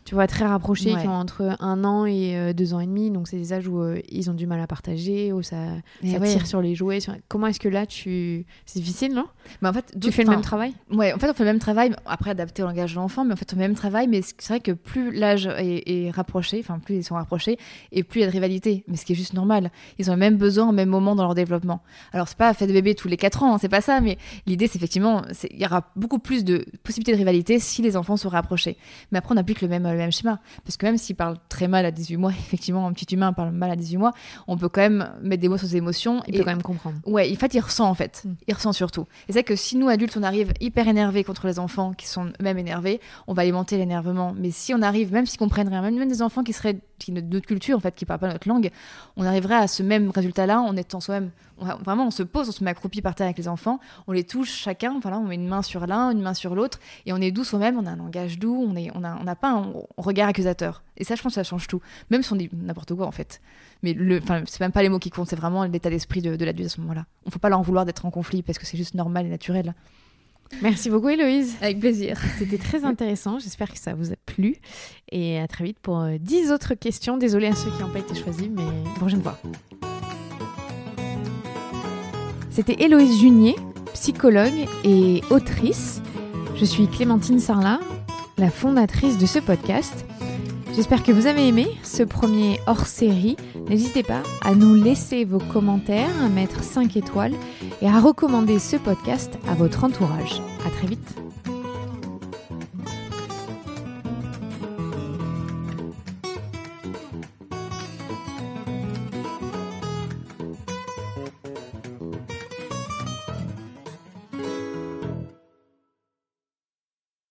tu vois, très rapprochés, qui ont entre 1 an et 2 ans et demi, donc c'est des âges où ils ont du mal à partager, où ça tire sur les jouets. Comment est-ce que là, c'est difficile, non? Mais en fait, tu fais le même travail? Ouais, en fait, on fait le même travail, après adapté au langage de l'enfant, mais en fait, on fait le même travail, mais c'est vrai que plus l'âge est rapprochés, enfin plus ils sont rapprochés et plus il y a de rivalité, mais ce qui est juste normal, ils ont le même besoin au même moment dans leur développement. Alors c'est pas fait de bébé tous les 4 ans, c'est pas ça, mais l'idée c'est effectivement, il y aura beaucoup plus de possibilités de rivalité si les enfants sont rapprochés. Mais après on applique le même schéma, parce que même s'ils parlent très mal à 18 mois, effectivement un petit humain parle mal à 18 mois, on peut quand même mettre des mots sur ses émotions. Il peut quand même comprendre. Ouais, en fait il ressent en fait, il ressent surtout. Et c'est vrai que si nous adultes on arrive hyper énervés contre les enfants qui sont eux-mêmes énervés, on va alimenter l'énervement. Mais si on arrive, même s'ils comprennent rien, même des enfants qui seraient d'autres cultures en fait, qui parlent pas notre langue, on arriverait à ce même résultat-là en étant soi-même. Vraiment, on se pose, on se met accroupi par terre avec les enfants, on les touche chacun, voilà, on met une main sur l'un, une main sur l'autre, et on est doux soi-même, on a un langage doux, on n'a pas un regard accusateur. Et ça, je pense que ça change tout. Même si on dit n'importe quoi en fait. Mais c'est même pas les mots qui comptent, c'est vraiment l'état d'esprit de l'adulte à ce moment-là. On ne faut pas leur en vouloir d'être en conflit parce que c'est juste normal et naturel. Merci beaucoup Héloïse. Avec plaisir. C'était très intéressant, j'espère que ça vous a plu. Et à très vite pour 10 autres questions. Désolée à ceux qui n'ont pas été choisis, mais prochaine fois. C'était Héloïse Junier, psychologue et autrice. Je suis Clémentine Sarlat, la fondatrice de ce podcast. J'espère que vous avez aimé ce premier hors-série. N'hésitez pas à nous laisser vos commentaires, à mettre 5 étoiles et à recommander ce podcast à votre entourage. À très vite.